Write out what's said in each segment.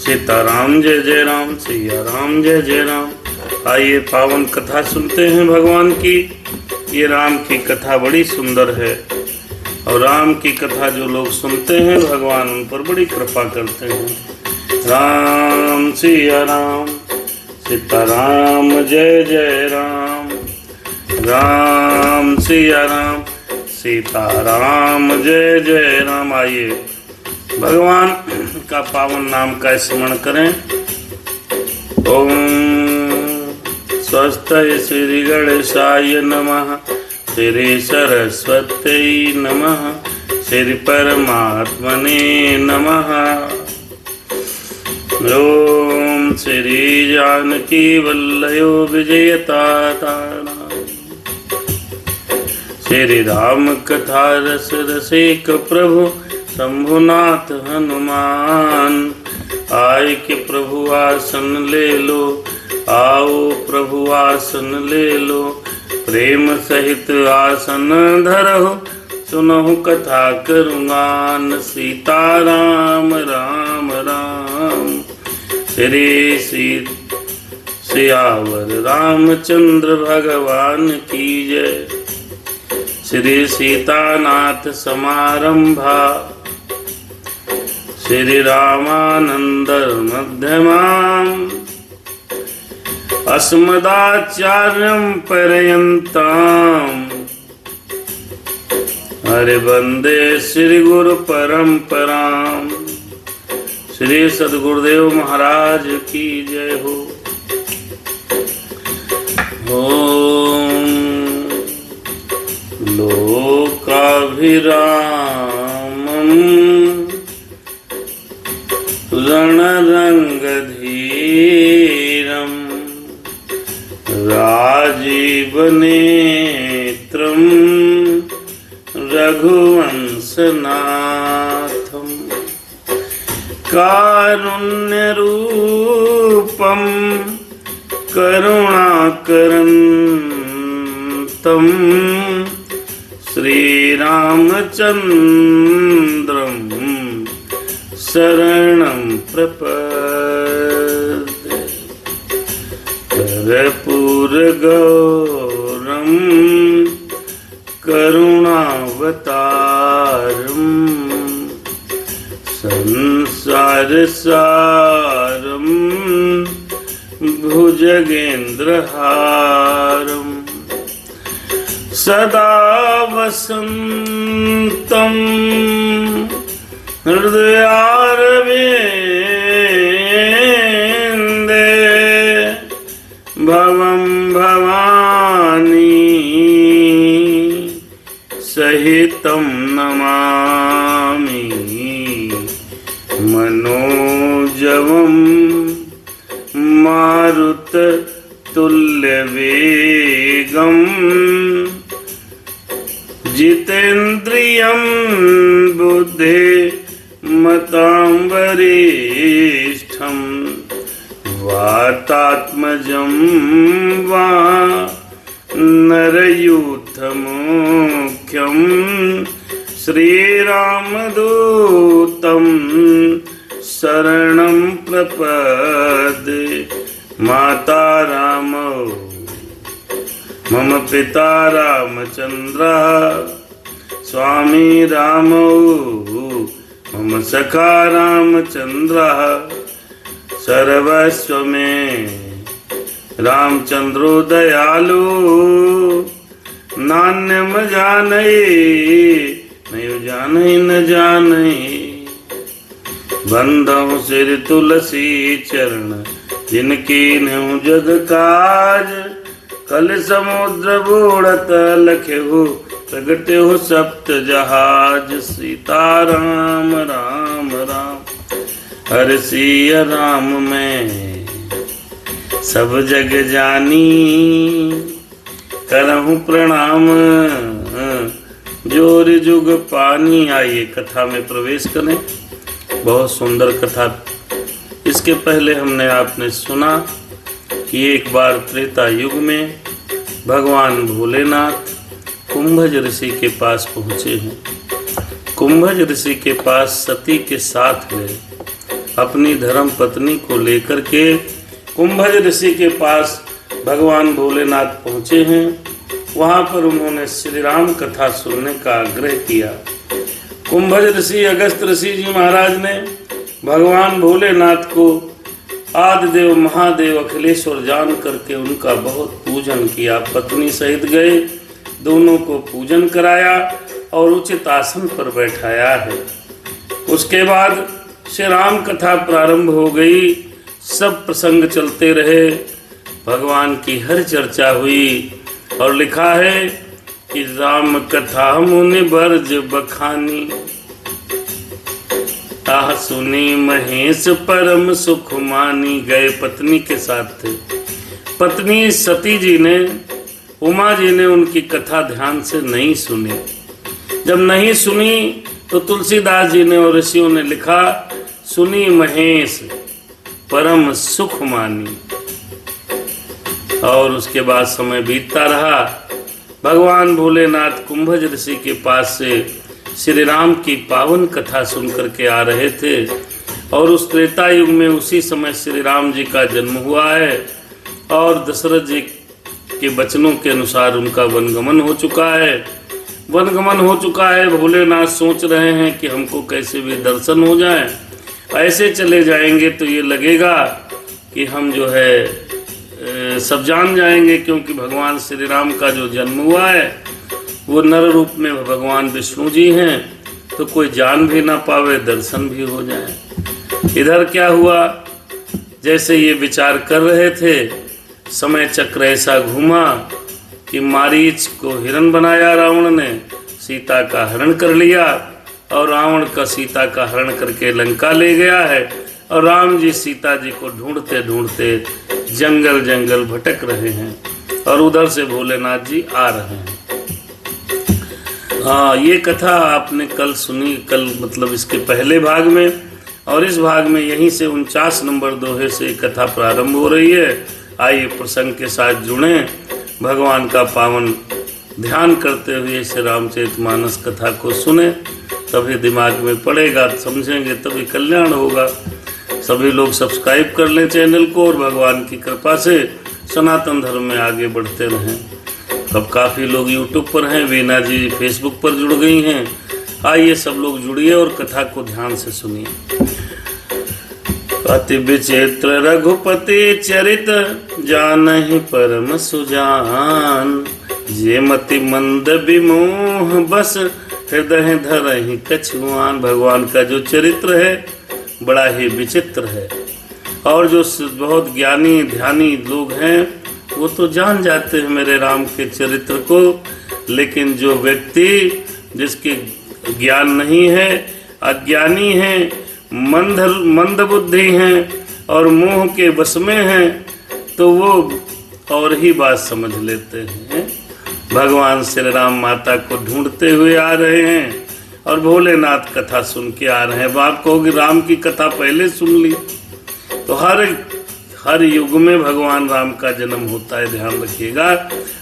सीताराम जय जय राम, सिया राम जय जय राम। आइए पावन कथा सुनते हैं भगवान की। ये राम की कथा बड़ी सुंदर है और राम की कथा जो लोग सुनते हैं भगवान उन पर बड़ी कृपा करते हैं। राम सिया राम, सीताराम जय जय राम। राम सिया राम, सीताराम जय जय राम। आइए भगवान का पावन नाम का स्मरण करें। ओम स्वस्ति श्री गणेशाय नमः, श्री सरस्वती नमः, श्री परमात्मने नमः। ओम श्री जानकी वल्लयो विजयताताना, श्री राम कथा रस रसिक प्रभु शंभुनाथ हनुमान। आय के प्रभु आसन ले लो, आओ प्रभु आसन ले लो, प्रेम सहित आसन धरहु, सुनहु कथा करुणान। सीताराम राम राम, श्री सियावर रामचंद्र भगवान की जय। श्री सीतानाथ समारंभा, श्री रामानंद मध्यमाम्, अस्मदाचार्यं पर्यन्ताम्, हरे वंदे श्री गुरु परंपराम्। श्री सद्गुरुदेव महाराज की जय हो। ओम लोकाभिरामम् रणरंगधीरम्, राजीवनेत्रम्, रघुवंशनाथम्, कारुण्यरूपम्, करुणाकरन्तम्, श्रीरामचन्द्रम् शरणं प्रपद्ये। कर्पूरगौरं करुणावतारं, संसारसारं भुजगेन्द्रहारं, सदा वसन्तं हृदयारविन्दे, भवं भवानी सहितं नमामि, मनोजवं मारुततुल्यवेगं, जितेन्द्रियं बुद्धिमतां वरिष्ठं, वातात्मजं वानरयूथमुख्यं, श्रीरामदूतं शरणं प्रपद्ये। माता रामो मम पिता रामचन्द्रः, स्वामी रामो मम सखा रामचन्द्रः, सर्वस्व में रामचन्द्रो दयालु, नान्यम जानहि नैव जानहि न जानहि। बंधौ सिर तुलसी चरण, जिनकी न्यू जग काज, कल समुद्र बूढ़त लखेहु, प्रगटे हो सप्त जहाज। सीताराम राम राम, हर सिया राम में सब जग जानी, करहूँ प्रणाम जोर जुग पानी। आइए कथा में प्रवेश करें। बहुत सुंदर कथा। इसके पहले हमने आपने सुना कि एक बार त्रेता युग में भगवान भोलेनाथ कुंभज ऋषि के पास पहुँचे हैं। कुंभज ऋषि के पास सती के साथ गए अपनी धर्म पत्नी को लेकर के कुंभज ऋषि के पास भगवान भोलेनाथ पहुँचे हैं। वहाँ पर उन्होंने श्री राम कथा सुनने का आग्रह किया। कुंभज ऋषि अगस्त ऋषि जी महाराज ने भगवान भोलेनाथ को आदिदेव महादेव अखिलेश्वर जान करके उनका बहुत पूजन किया। पत्नी सहित गए, दोनों को पूजन कराया और उचित आसन पर बैठाया है। उसके बाद श्री राम कथा प्रारंभ हो गई। सब प्रसंग चलते रहे, भगवान की हर चर्चा हुई और लिखा है कि राम कथा मुनि बरज बखानी, आह सुनी महेश परम सुख मानी। गए पत्नी के साथ थे। पत्नी सती जी ने, उमा जी ने उनकी कथा ध्यान से नहीं सुनी। जब नहीं सुनी तो तुलसीदास जी ने और ऋषियों ने लिखा, सुनी महेश परम सुख मानी। और उसके बाद समय बीतता रहा। भगवान भोलेनाथ कुंभज ऋषि के पास से श्री राम की पावन कथा सुनकर के आ रहे थे और उस त्रेता युग में उसी समय श्री राम जी का जन्म हुआ है और दशरथ जी के वचनों के अनुसार उनका वनगमन हो चुका है। वनगमन हो चुका है। भोलेनाथ सोच रहे हैं कि हमको कैसे भी दर्शन हो जाए। ऐसे चले जाएंगे तो ये लगेगा कि हम जो है सब जान जाएंगे, क्योंकि भगवान श्री राम का जो जन्म हुआ है वो नर रूप में भगवान विष्णु जी हैं, तो कोई जान भी ना पावे, दर्शन भी हो जाए। इधर क्या हुआ, जैसे ये विचार कर रहे थे, समय चक्र ऐसा घूमा कि मारीच को हिरण बनाया रावण ने, सीता का हरण कर लिया और रावण का सीता का हरण करके लंका ले गया है और राम जी सीता जी को ढूंढते ढूंढते जंगल जंगल भटक रहे हैं और उधर से भोलेनाथ जी आ रहे हैं। हाँ, ये कथा आपने कल सुनी, कल मतलब इसके पहले भाग में, और इस भाग में यहीं से 49 नंबर दोहे से कथा प्रारंभ हो रही है। आइए प्रसंग के साथ जुड़ें, भगवान का पावन ध्यान करते हुए श्री रामचरितमानस कथा को सुने, तभी दिमाग में पड़ेगा, समझेंगे तभी कल्याण होगा। सभी लोग सब्सक्राइब कर लें चैनल को और भगवान की कृपा से सनातन धर्म में आगे बढ़ते रहें। अब काफ़ी लोग यूट्यूब पर हैं, वीना जी फेसबुक पर जुड़ गई हैं। आइए सब लोग जुड़िए और कथा को ध्यान से सुनिए। अति विचित्र रघुपति चरित जानहि परम सुजान, जे मति मंद विमोह बस हृदय धरहि कछुआन। भगवान का जो चरित्र है बड़ा ही विचित्र है और जो बहुत ज्ञानी ध्यानी लोग हैं वो तो जान जाते हैं मेरे राम के चरित्र को, लेकिन जो व्यक्ति जिसके ज्ञान नहीं है, अज्ञानी है, मंद बुद्धि हैं और मोह के वश में हैं, तो वो और ही बात समझ लेते हैं। भगवान श्री राम माता को ढूंढते हुए आ रहे हैं और भोलेनाथ कथा सुन के आ रहे हैं। आप कहोगे राम की कथा पहले सुन ली, तो हर युग में भगवान राम का जन्म होता है, ध्यान रखिएगा।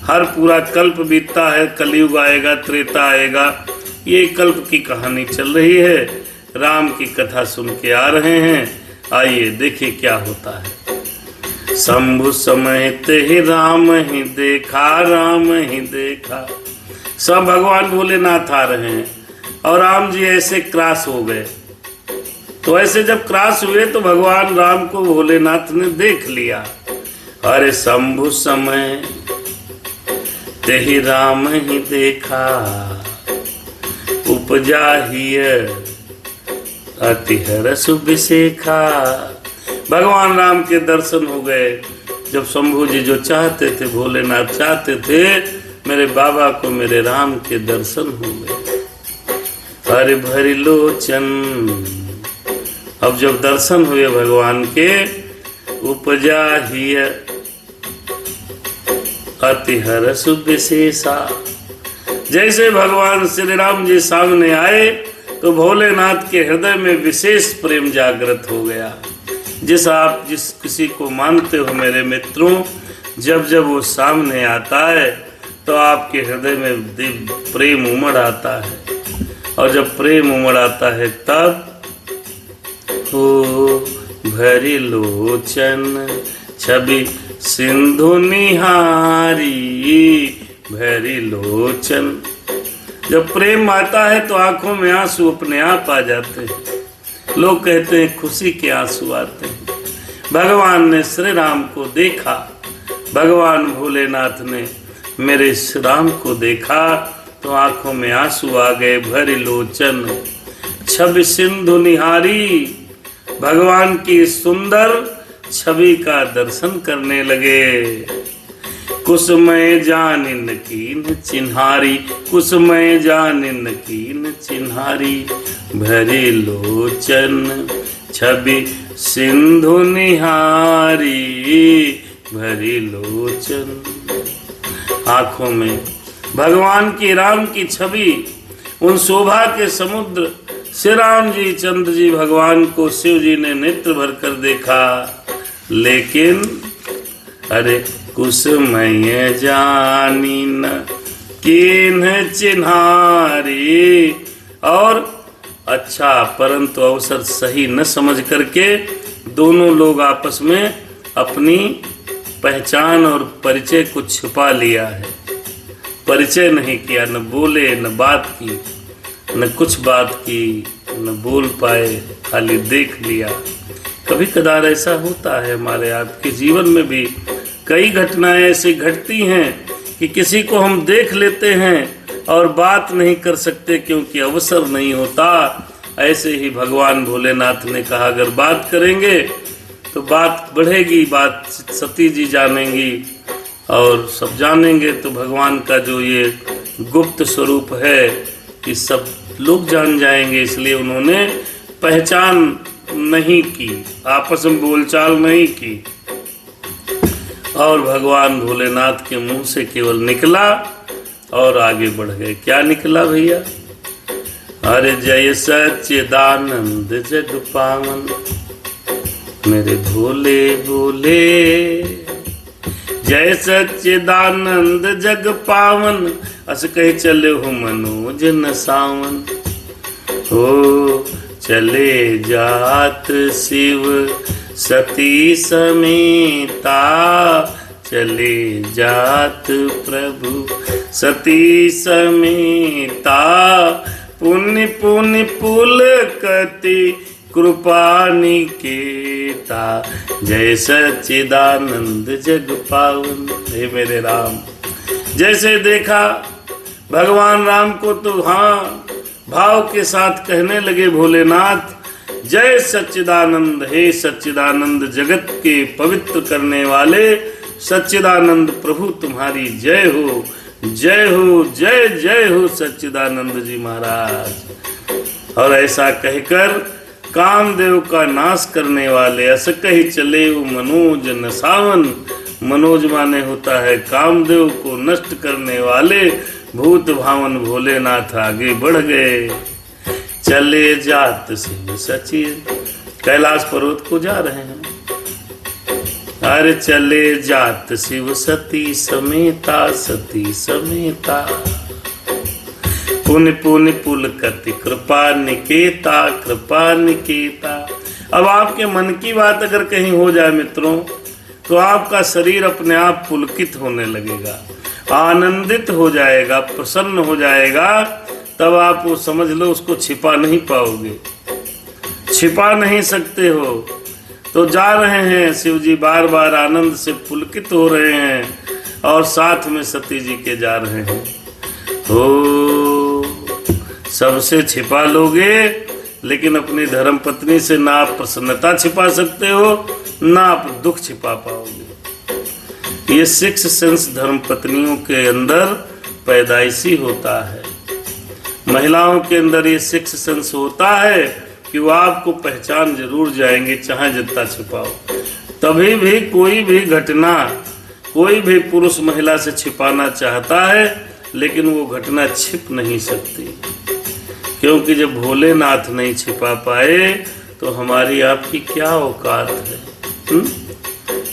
हर पूरा कल्प बीतता है, कलयुग आएगा, त्रेता आएगा, ये कल्प की कहानी चल रही है। राम की कथा सुन के आ रहे हैं, आइए देखिए क्या होता है। शंभु समेत ही राम ही देखा, राम ही देखा। सब भगवान भोलेनाथ आ रहे हैं और राम जी ऐसे क्रॉस हो गए। तो ऐसे जब क्रॉस हुए तो भगवान राम को भोलेनाथ ने देख लिया। अरे शंभु समय ते ही राम ही देखा, उपजा ही अति हर्ष विशेखा। भगवान राम के दर्शन हो गए। जब शंभु जी जो चाहते थे, भोलेनाथ चाहते थे मेरे बाबा को मेरे राम के दर्शन हो गए। हरि भरि लोचन, अब जब दर्शन हुए भगवान के, उपजा ही अति हर्ष विशेषा। जैसे भगवान श्री राम जी सामने आए तो भोलेनाथ के हृदय में विशेष प्रेम जागृत हो गया। जिस किसी को मानते हो मेरे मित्रों, जब जब वो सामने आता है तो आपके हृदय में दिव्य प्रेम उमड़ आता है, और जब प्रेम उमड़ आता है तब हो भरी लोचन छवि सिंधु निहारी भरी लोचन। जब प्रेम आता है तो आंखों में आंसू अपने आप आ जाते हैं। लोग कहते हैं खुशी के आंसू आते हैं। भगवान ने श्री राम को देखा, भगवान भोलेनाथ ने मेरे श्री राम को देखा तो आंखों में आंसू आ गए। भरी लोचन छवि सिंधु निहारी, भगवान की सुंदर छवि का दर्शन करने लगे। कुसमय जानिन कीन चिन्हारी, कुसमय जानिन कीन चिन्हारी भरी लोचन छवि सिंधु निहारी भरी लोचन। आंखों में भगवान की राम की छवि, उन शोभा के समुद्र श्री राम जी चंद्र जी भगवान को शिव जी ने नेत्र भर कर देखा। लेकिन अरे कुसमय जानिन कीन चिन्हारी, और अच्छा परंतु अवसर सही न समझ करके दोनों लोग आपस में अपनी पहचान और परिचय को छुपा लिया है। परिचय नहीं किया, न बोले न बात की, न कुछ बात की, न बोल पाए, खाली देख लिया। कभी कदार ऐसा होता है, हमारे आपके जीवन में भी कई घटनाएं ऐसी घटती हैं कि किसी को हम देख लेते हैं और बात नहीं कर सकते क्योंकि अवसर नहीं होता। ऐसे ही भगवान भोलेनाथ ने कहा अगर बात करेंगे तो बात बढ़ेगी, बात सती जी जानेंगी और सब जानेंगे तो भगवान का जो ये गुप्त स्वरूप है कि सब लोग जान जाएंगे। इसलिए उन्होंने पहचान नहीं की, आपस में बोलचाल नहीं की और भगवान भोलेनाथ के मुंह से केवल निकला और आगे बढ़ गए। क्या निकला भैया? अरे जय सच्चिदानंद जग पावन मेरे भोले भोले, जय सच्चिदानंद जग पावन अस कहे चले हो मनोज न सावन। हो चले जात शिव सती समेता, चले जात प्रभु सती समेता। पुण्य पुण्य पुलकति कृपा निकेता, जय सच्चिदानंद जग पावन। हे मेरे राम, जैसे देखा भगवान राम को तो हाँ भाव के साथ कहने लगे भोलेनाथ जय सच्चिदानंद, हे सच्चिदानंद जगत के पवित्र करने वाले सच्चिदानंद प्रभु तुम्हारी जय हो, जय हो, जय जय हो सच्चिदानंद जी महाराज। और ऐसा कहकर कामदेव का नाश करने वाले अस कही चले मनोज न सावन। मनोज माने होता है कामदेव को नष्ट करने वाले भूत भावन भोलेनाथ आगे बढ़ गए। चले जात शिव सची, कैलाश पर्वत को जा रहे हैं। अरे चले जात शिव सती समेता, सती समेता। पुण्य पुण्य पुलकति कृपा निकेता, कृपा निकेता। अब आपके मन की बात अगर कहीं हो जाए मित्रों तो आपका शरीर अपने आप पुलकित होने लगेगा, आनंदित हो जाएगा, प्रसन्न हो जाएगा। तब आप वो समझ लो उसको छिपा नहीं पाओगे, छिपा नहीं सकते हो। तो जा रहे हैं शिव जी बार बार आनंद से पुलकित हो रहे हैं और साथ में सती जी के जा रहे हैं। हो सबसे छिपा लोगे लेकिन अपनी धर्म पत्नी से ना आप प्रसन्नता छिपा सकते हो ना आप दुख छिपा पाओगे। ये सिक्स सेंस धर्म पत्नियों के अंदर पैदाइशी होता है। महिलाओं के अंदर ये सिक्स सेंस होता है कि वो आपको पहचान जरूर जाएंगे चाहे जितना छिपाओ। तभी भी कोई भी घटना कोई भी पुरुष महिला से छिपाना चाहता है लेकिन वो घटना छिप नहीं सकती, क्योंकि जब भोलेनाथ नहीं छिपा पाए तो हमारी आपकी क्या औकात है?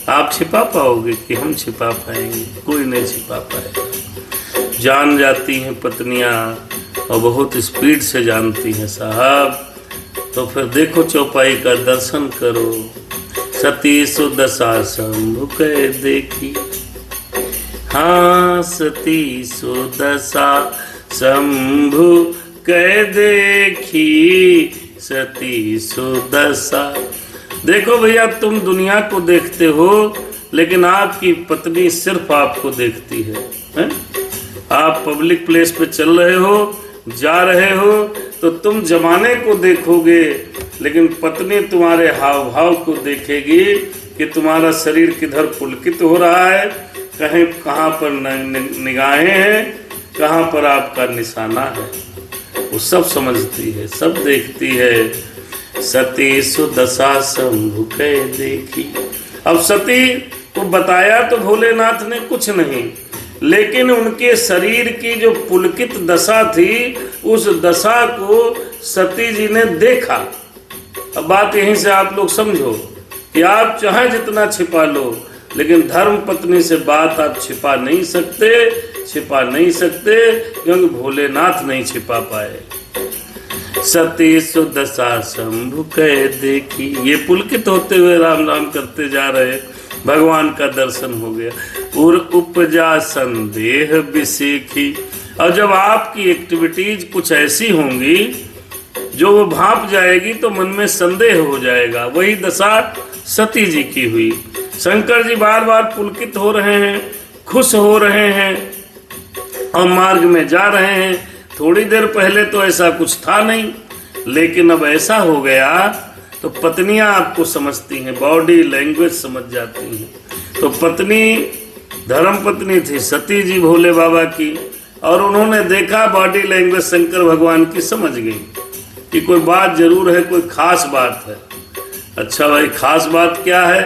आप छिपा पाओगे कि हम छिपा पाएंगे? कोई नहीं छिपा पाएगा। जान जाती हैं पत्नियां और बहुत स्पीड से जानती हैं साहब। तो फिर देखो चौपाई का दर्शन करो। सती सुदशा शंभु कह देखी, हाँ सती सुदशा शंभु कह देखी, सती सुदशा। देखो भैया, तुम दुनिया को देखते हो लेकिन आपकी पत्नी सिर्फ आपको देखती है? आप पब्लिक प्लेस पे चल रहे हो, जा रहे हो, तो तुम जमाने को देखोगे लेकिन पत्नी तुम्हारे हाव भाव को देखेगी कि तुम्हारा शरीर किधर पुलकित हो रहा है, कहीं कहाँ पर निगाहें हैं, कहाँ पर आपका निशाना है। वो सब समझती है, सब देखती है। सती सुदशा शंभु कह देखी। अब सती को बताया तो भोलेनाथ ने कुछ नहीं, लेकिन उनके शरीर की जो पुलकित दशा थी उस दशा को सती जी ने देखा। अब बात यहीं से आप लोग समझो कि आप चाहे जितना छिपा लो लेकिन धर्म पत्नी से बात आप छिपा नहीं सकते क्योंकि भोलेनाथ नहीं छिपा पाए। सती सुदशा शंभु कह देखी। ये पुलकित होते हुए राम राम करते जा रहे, भगवान का दर्शन हो गया। और उपजा संदेह बिसेखी। और जब आपकी एक्टिविटीज कुछ ऐसी होंगी जो वो भाप जाएगी तो मन में संदेह हो जाएगा। वही दशा सती जी की हुई। शंकर जी बार बार पुलकित हो रहे हैं, खुश हो रहे हैं और मार्ग में जा रहे हैं। थोड़ी देर पहले तो ऐसा कुछ था नहीं, लेकिन अब ऐसा हो गया तो पत्नियां आपको समझती हैं, बॉडी लैंग्वेज समझ जाती हैं। तो पत्नी धर्म पत्नी थी सती जी भोले बाबा की, और उन्होंने देखा बॉडी लैंग्वेज शंकर भगवान की समझ गई कि कोई बात जरूर है, कोई खास बात है। अच्छा भाई, खास बात क्या है?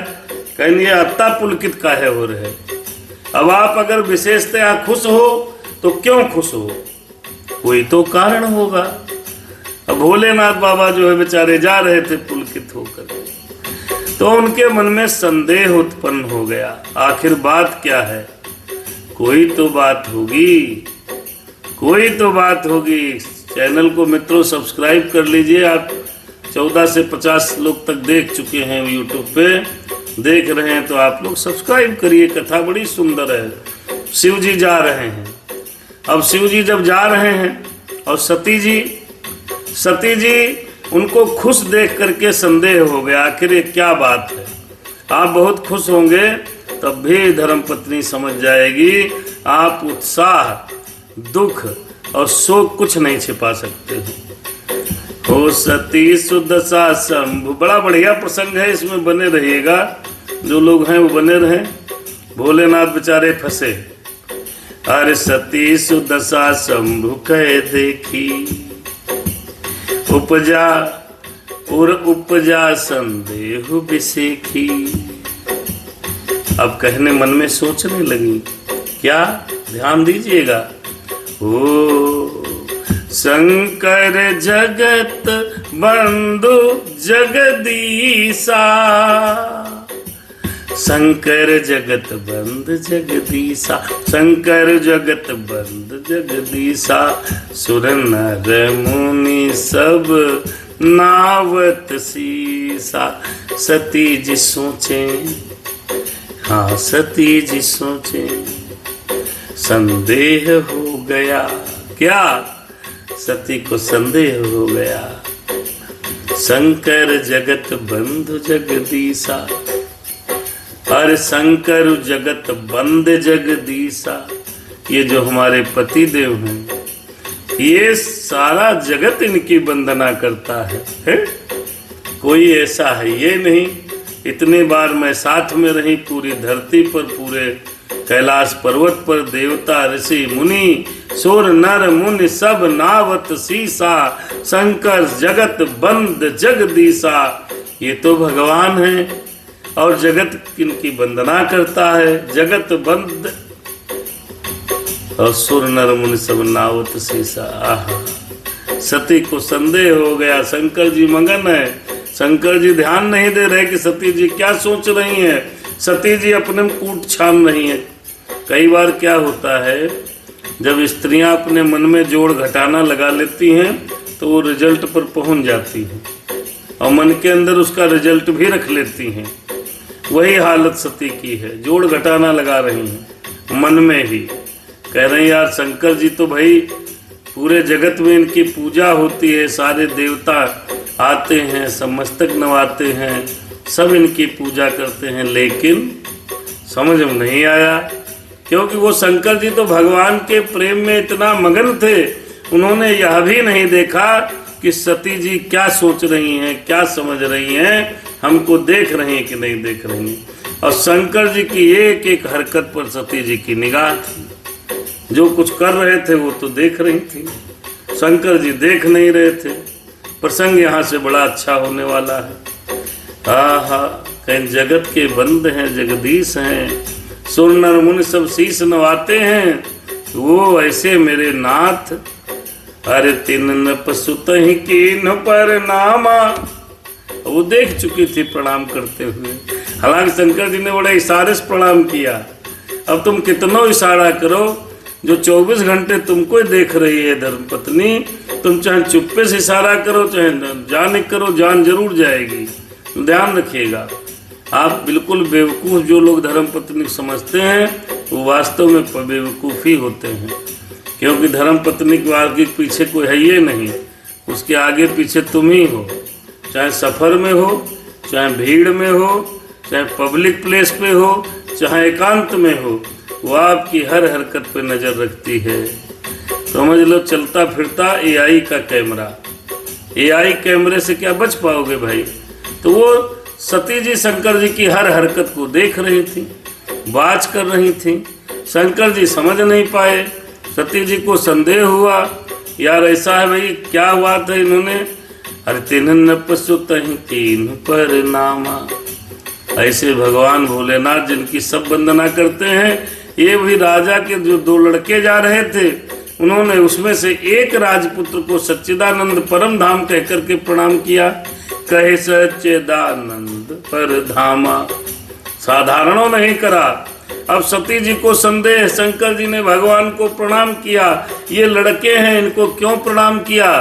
कहेंगे अत्ता पुलकित काहे हो रहे। अब आप अगर विशेषतया खुश हो तो क्यों खुश हो? कोई तो कारण होगा। अब भोलेनाथ बाबा जो है बेचारे जा रहे थे पुलकित होकर, तो उनके मन में संदेह उत्पन्न हो गया। आखिर बात क्या है? कोई तो बात होगी। चैनल को मित्रों सब्सक्राइब कर लीजिए। आप 14 से 50 लोग तक देख चुके हैं, यूट्यूब पे देख रहे हैं, तो आप लोग सब्सक्राइब करिए। कथा बड़ी सुंदर है। शिव जी जा रहे हैं। अब शिव जी जब जा रहे हैं और सती जी उनको खुश देख करके संदेह हो गया, आखिर ये क्या बात है। आप बहुत खुश होंगे तब भी धर्मपत्नी समझ जाएगी। आप उत्साह, दुख और शोक कुछ नहीं छिपा सकते हो। सती सुदशा शंभु, बड़ा बढ़िया प्रसंग है, इसमें बने रहिएगा। जो लोग हैं वो बने रहें। भोलेनाथ बेचारे फंसे। अरे सती सुदशा शंभु कह देखी, उपजा संदेह बिसेखी। अब कहने मन में सोचने लगी, क्या? ध्यान दीजिएगा। ओ शंकर जगत बंधु जगदीशा, शंकर जगत बंद जगदीशा, शंकर जगत बंद जगदीशा। सुर नर मुनि सब नावत सीसा। सती जी सोचे, हाँ सती जी सोचे, संदेह हो गया। क्या? सती को संदेह हो गया। शंकर जगत बंधु जगदीशा, अरे शंकर जगत बंद जगदीशा। ये जो हमारे पति देव हैं, ये सारा जगत इनकी वंदना करता है? कोई ऐसा है ये नहीं। इतने बार मैं साथ में रही, पूरी धरती पर, पूरे कैलाश पर्वत पर देवता ऋषि मुनि सुर नर मुनि सब नावत सीसा। शंकर जगत बंद जगदीशा, ये तो भगवान है और जगत इनकी वंदना करता है। जगत बंद और सुर नर मुनि सब नावत सीसा। आहा, सती को संदेह हो गया। शंकर जी मगन है, शंकर जी ध्यान नहीं दे रहे कि सती जी क्या सोच रही हैं। सती जी अपने में कूट छान रही हैं। कई बार क्या होता है, जब स्त्रियां अपने मन में जोड़ घटाना लगा लेती हैं तो वो रिजल्ट पर पहुंच जाती हैं। और मन के अंदर उसका रिजल्ट भी रख लेती हैं। वही हालत सती की है, जोड़ घटाना लगा रही हैं मन में ही। कह रहे हैं यार शंकर जी तो भाई पूरे जगत में इनकी पूजा होती है, सारे देवता आते हैं, सब मस्तक नवाते हैं, सब इनकी पूजा करते हैं, लेकिन समझ में नहीं आया। क्योंकि वो शंकर जी तो भगवान के प्रेम में इतना मगन थे, उन्होंने यह भी नहीं देखा कि सती जी क्या सोच रही हैं, क्या समझ रही हैं, हमको देख रही हैं कि नहीं देख रही हैं। और शंकर जी की एक एक हरकत पर सती जी की निगाह थी। जो कुछ कर रहे थे वो तो देख रही थी, शंकर जी देख नहीं रहे थे। प्रसंग यहाँ से बड़ा अच्छा होने वाला है। आहा, कहीं जगत के बंद हैं, जगदीश हैं, सुर नर मुनि सब शीश नवाते हैं, वो ऐसे मेरे नाथ। अरे तीन नपसुतहि कीन्ह पर नामा, वो देख चुकी थी प्रणाम करते हुए। हालांकि शंकर जी ने बड़े इशारे से प्रणाम किया। अब तुम कितना इशारा करो, जो 24 घंटे तुमको देख रही है धर्मपत्नी, तुम चाहे चुप्पे से इशारा करो चाहे जाने करो, जान जरूर जाएगी। ध्यान रखिएगा, आप बिल्कुल बेवकूफ़ जो लोग धर्मपत्नी समझते हैं वो वास्तव में बेवकूफ़ी होते हैं। क्योंकि धर्मपत्नी के आगे पीछे कोई है ये नहीं, उसके आगे पीछे तुम ही हो। चाहे सफ़र में हो, चाहे भीड़ में हो, चाहे पब्लिक प्लेस पे हो, चाहे एकांत में हो, वो आपकी हर हरकत पे नज़र रखती है। समझ लो चलता फिरता AI का कैमरा। AI कैमरे से क्या बच पाओगे भाई। तो वो सती जी शंकर जी की हर हरकत को देख रही थी, वाच कर रही थी। शंकर जी समझ नहीं पाए, सती जी को संदेह हुआ, यार ऐसा है भाई, क्या बात है इन्होंने। अरे तीन नपसुतहि कीन्ह पर नामा, ऐसे भगवान भोलेनाथ जिनकी सब वंदना करते हैं। ये भी राजा के जो 2 लड़के जा रहे थे, उन्होंने उसमें से एक राजपुत्र को सच्चिदानंद परम धाम कह करके प्रणाम किया। कहे सच्चिदानंद पर धामा, साधारणों नहीं करा। अब सती जी को संदेह, शंकर जी ने भगवान को प्रणाम किया, ये लड़के हैं इनको क्यों प्रणाम किया।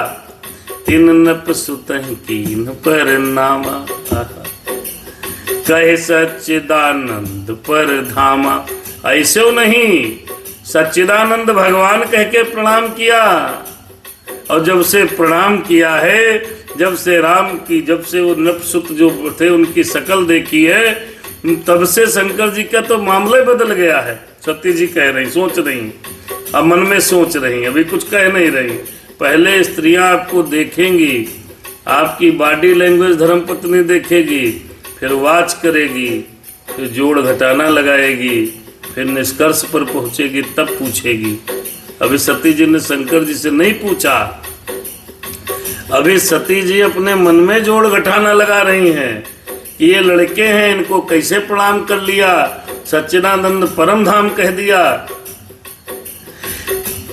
तीन नपसुतहि कीन्ह पर नामा, कहे सच्चिदानंद पर धामा। ऐसे नहीं, सच्चिदानंद भगवान कह के प्रणाम किया। और जब से प्रणाम किया है, जब से जब से वो नपसुत जो थे उनकी शकल देखी है, तब से शंकर जी का तो मामला ही बदल गया है। सती जी कह रही, सोच रही, अब मन में सोच रही, अभी कुछ कह नहीं रही। पहले स्त्रियां आपको देखेंगी, आपकी बॉडी लैंग्वेज धर्मपत्नी देखेगी, फिर वाच करेगी, फिर जोड़ घटाना लगाएगी, फिर निष्कर्ष पर पहुंचेगी, तब पूछेगी। अभी सती जी ने शंकर जी से नहीं पूछा, अभी सती जी अपने मन में जोड़ घटाना लगा रही हैं कि ये लड़के हैं, इनको कैसे प्रणाम कर लिया, सच्चिदानंद परम धाम कह दिया।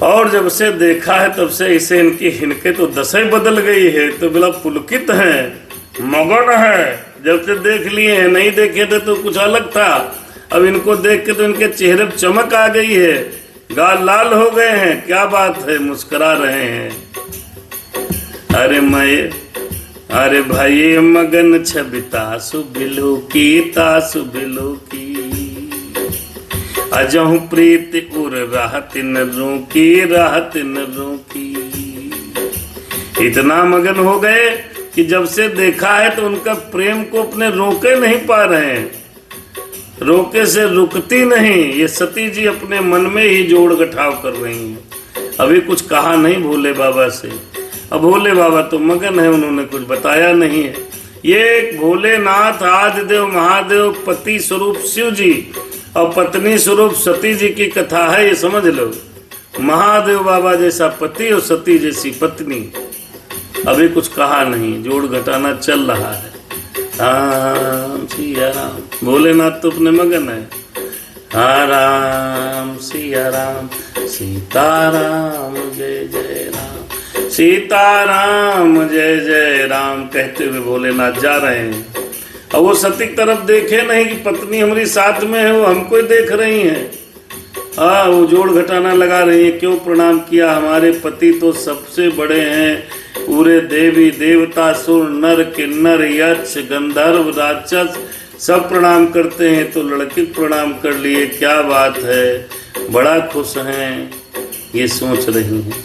और जब से देखा है तब से इसे इनकी हिनके तो दशा बदल गई है, तो बड़ा पुलकित है, मगन है। जब से देख लिए हैं, नहीं देखे थे तो कुछ अलग था, अब इनको देख के तो इनके चेहरे पर चमक आ गई है, गाल लाल हो गए हैं। क्या बात है, मुस्कुरा रहे हैं। अरे भाई मगन छबिता सुबिलो की अजहु प्रीति उर राहत न रोकी। इतना मगन हो गए कि जब से देखा है तो उनका प्रेम को अपने रोके नहीं पा रहे हैं, रोके से रुकती नहीं। ये सती जी अपने मन में ही जोड़ गठाव कर रही हैं। अभी कुछ कहा नहीं भोले बाबा से, अब भोले बाबा तो मगन है, उन्होंने कुछ बताया नहीं है। ये भोलेनाथ आदिदेव महादेव पति स्वरूप शिव जी और पत्नी स्वरूप सती जी की कथा है, ये समझ लो। महादेव बाबा जैसा पति और सती जैसी पत्नी। अभी कुछ कहा नहीं, जोड़ घटाना चल रहा है। राम सिया राम, भोलेनाथ तो अपने मगन है। हाँ राम सिया राम, सीताराम जय जय राम, सीताराम जय जय राम कहते हुए भोलेनाथ जा रहे हैं। और वो सती की तरफ देखे नहीं कि पत्नी हमारी साथ में है, वो हमको ही देख रही हैं। वो जोड़ घटाना लगा रही है, क्यों प्रणाम किया, हमारे पति तो सबसे बड़े हैं, पूरे देवी देवता सुर नर किन्नर यक्ष गंधर्व राक्षस सब प्रणाम करते हैं, तो लड़के प्रणाम कर लिए, क्या बात है, बड़ा खुश हैं, ये सोच रही हैं।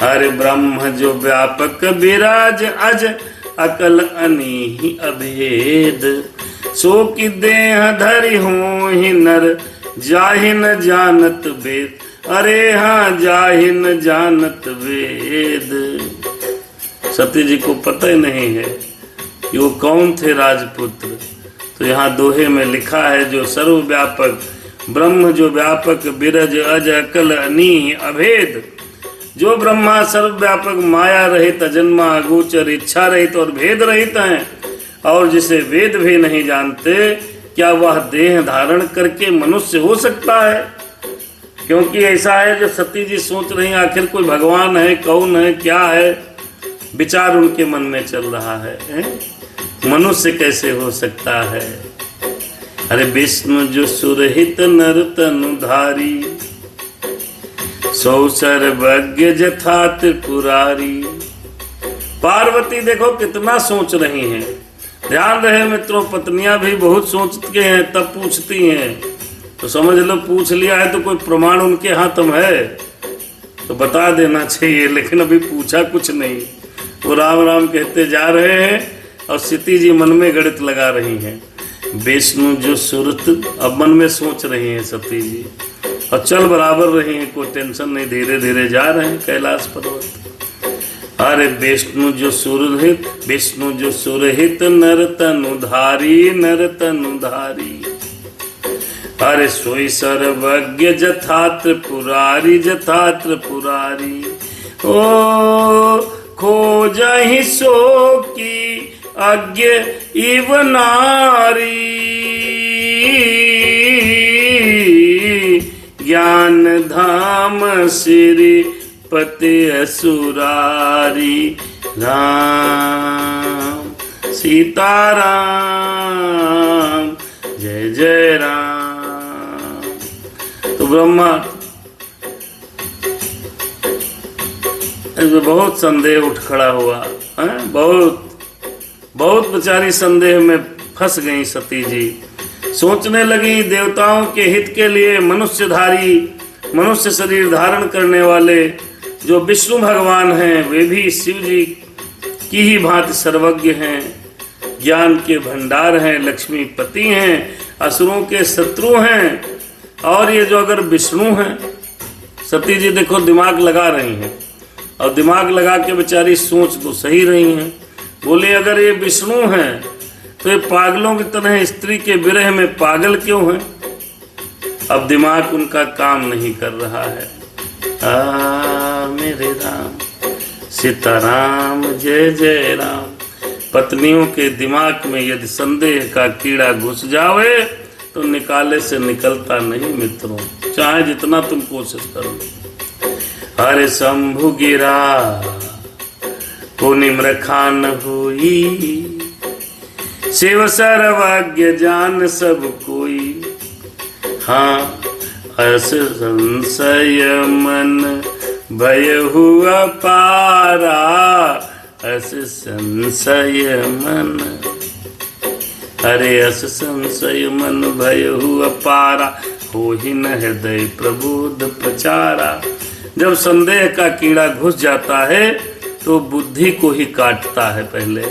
अरे ब्रह्म जो व्यापक विराज अज अकल अनीहि अभेद, सो कि देह धरि होहि नर जाहि न जानत वेद। अरे हाँ, जाहि न जानत वेद। सती जी को पता ही नहीं है कि वो कौन थे राजपुत्र। तो यहाँ दोहे में लिखा है, जो सर्वव्यापक ब्रह्म जो व्यापक विरज अज अकल अनीहि अभेद, जो ब्रह्मा सर्वव्यापक माया रहित अजन्मा अगोचर इच्छा रहित और भेद रहित हैं, और जिसे वेद भी नहीं जानते, क्या वह देह धारण करके मनुष्य हो सकता है? क्योंकि ऐसा है जो सती जी सोच रही हैं, आखिर कोई भगवान है, कौन है, क्या है, विचार उनके मन में चल रहा है, मनुष्य कैसे हो सकता है? अरे विष्णु जो सुरहित नर तनुधारी, सौ सर्वज्ञ जथा त्रिपुरारी। पार्वती देखो कितना सोच रही हैं। ध्यान रहे मित्रों, पत्नियां भी बहुत सोचती हैं, तब पूछती हैं। तो समझ लो पूछ लिया है तो कोई प्रमाण उनके हाथ में है तो बता देना चाहिए, लेकिन अभी पूछा कुछ नहीं। वो राम राम कहते जा रहे हैं और सती जी मन में गणित लगा रही हैं। विष्णु जो सुरत, अब मन में सोच रही हैं सती जी, और चल बराबर रही हैं, कोई टेंशन नहीं, धीरे धीरे जा रहे हैं कैलाश पर्वत। अरे विष्णु जो सुरहित नर तनुधारी, नर तनुधारी। अरे सोई सर्वज्ञ जथा त्रिपुरारी, जथा त्रिपुरारी। ओ खोजहि सो की अज्ञ इव नारी, ज्ञान धाम श्री पति असुरारी। राम सीताराम, जय जय राम। तो ब्रह्मा बहुत संदेह उठ खड़ा हुआ है, बहुत बेचारी संदेह में फंस गई सती जी। सोचने लगी देवताओं के हित के लिए मनुष्यधारी, मनुष्य शरीर धारण करने वाले जो विष्णु भगवान हैं, वे भी शिव जी की ही भांति सर्वज्ञ हैं, ज्ञान के भंडार हैं, लक्ष्मीपति हैं, असुरों के शत्रु हैं। और ये जो अगर विष्णु हैं, सती जी देखो दिमाग लगा रही हैं, और दिमाग लगा के बेचारी सोच तो सही रही हैं। बोले अगर ये विष्णु हैं तो ये पागलों की तरह स्त्री के विरह में पागल क्यों हैं? अब दिमाग उनका काम नहीं कर रहा है। मेरे राम सीताराम, जय जय राम। पत्नियों के दिमाग में यदि संदेह का कीड़ा घुस जावे तो निकाले से निकलता नहीं मित्रों, चाहे जितना तुम कोशिश करो। हरे शंभु गिरा पुनि मृखान हुई, शिव सर्वज्ञ जान सब कोई। हाँ अस संशय मन भय हुआ पारा, अस संशय मन। अरे अस संशय मन भय हुआ पारा, हो ही न हृदय प्रबोध प्रचारा। जब संदेह का कीड़ा घुस जाता है तो बुद्धि को ही काटता है पहले।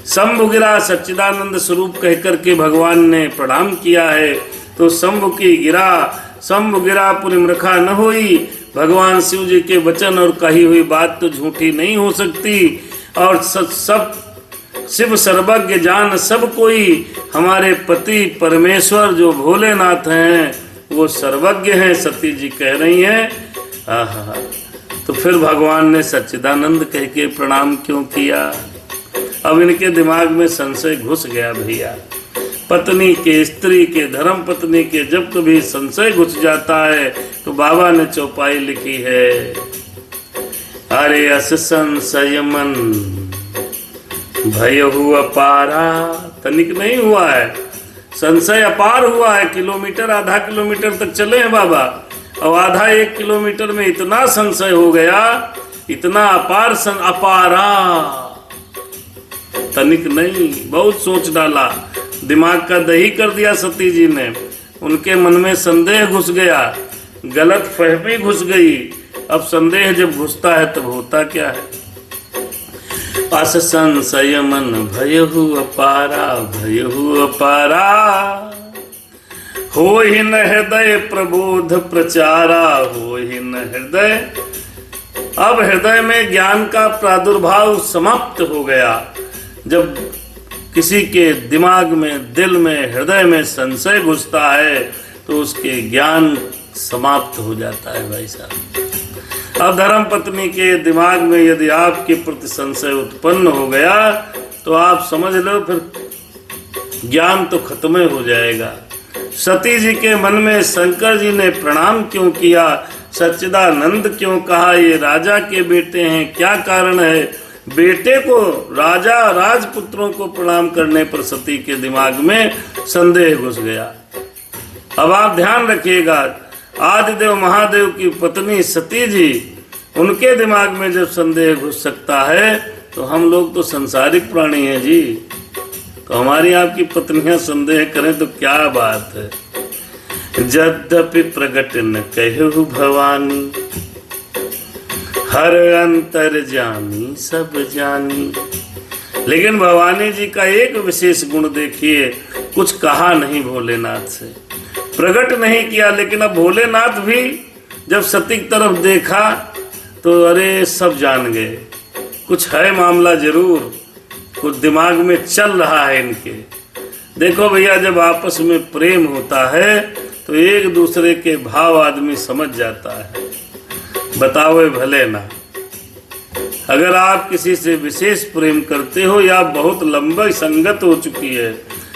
शंभु गिरा सच्चिदानंद स्वरूप कहकर के भगवान ने प्रणाम किया है, तो शंभु की गिरा, शंभु गिरा पुनि मृखा न होई। भगवान शिव जी के वचन और कही हुई बात तो झूठी नहीं हो सकती, और सब शिव सर्वज्ञ जान सब कोई। हमारे पति परमेश्वर जो भोलेनाथ हैं वो सर्वज्ञ हैं, सती जी कह रही हैं। आहा, तो फिर भगवान ने सच्चिदानंद कह के प्रणाम क्यों किया? अब इनके दिमाग में संशय घुस गया भैया। पत्नी के, स्त्री के, धर्म पत्नी के जब कभी संशय घुस जाता है तो बाबा ने चौपाई लिखी है, अरे अस संशय मन भय हुआ पारा। तनिक नहीं हुआ है, संशय अपार हुआ है। किलोमीटर, आधा किलोमीटर तक चले हैं बाबा, और आधा 1 किलोमीटर में इतना संशय हो गया, इतना अपार अपारा, तनिक नहीं, बहुत सोच डाला, दिमाग का दही कर दिया सती जी ने। उनके मन में संदेह घुस गया, गलत फहमी घुस गई। अब संदेह जब घुसता है तब होता क्या है? अस संशय मन भयहु अपारा, भयहु अपारा, हो ही न हृदय प्रबोध प्रचारा, हो ही न हृदय। अब हृदय में ज्ञान का प्रादुर्भाव समाप्त हो गया। जब किसी के दिमाग में, दिल में, हृदय में संशय घुसता है तो उसके ज्ञान समाप्त हो जाता है भाई साहब। अब धर्म पत्नी के दिमाग में यदि आपके प्रति संशय उत्पन्न हो गया तो आप समझ लो फिर ज्ञान तो खत्म हो जाएगा। सती जी के मन में शंकर जी ने प्रणाम क्यों किया, सच्चिदानंद क्यों कहा, ये राजा के बेटे हैं, क्या कारण है? बेटे को, राजा राजपुत्रों को प्रणाम करने पर सती के दिमाग में संदेह घुस गया। अब आप ध्यान रखिएगा, आदिदेव महादेव की पत्नी सती जी, उनके दिमाग में जब संदेह घुस सकता है तो हम लोग तो संसारिक प्राणी हैं जी, तो हमारी आपकी पत्नियां संदेह करें तो क्या बात है। यद्यपि प्रगट न कहु भवानी, हर अंतर जानी सब जानी। लेकिन भवानी जी का एक विशेष गुण देखिए, कुछ कहा नहीं भोलेनाथ से, प्रकट नहीं किया। लेकिन अब भोलेनाथ भी जब सती की तरफ देखा तो अरे सब जान गए, कुछ है मामला जरूर, कुछ दिमाग में चल रहा है इनके। देखो भैया, जब आपस में प्रेम होता है तो एक दूसरे के भाव आदमी समझ जाता है, बताओ भले ना। अगर आप किसी से विशेष प्रेम करते हो या बहुत लंबी संगत हो चुकी है,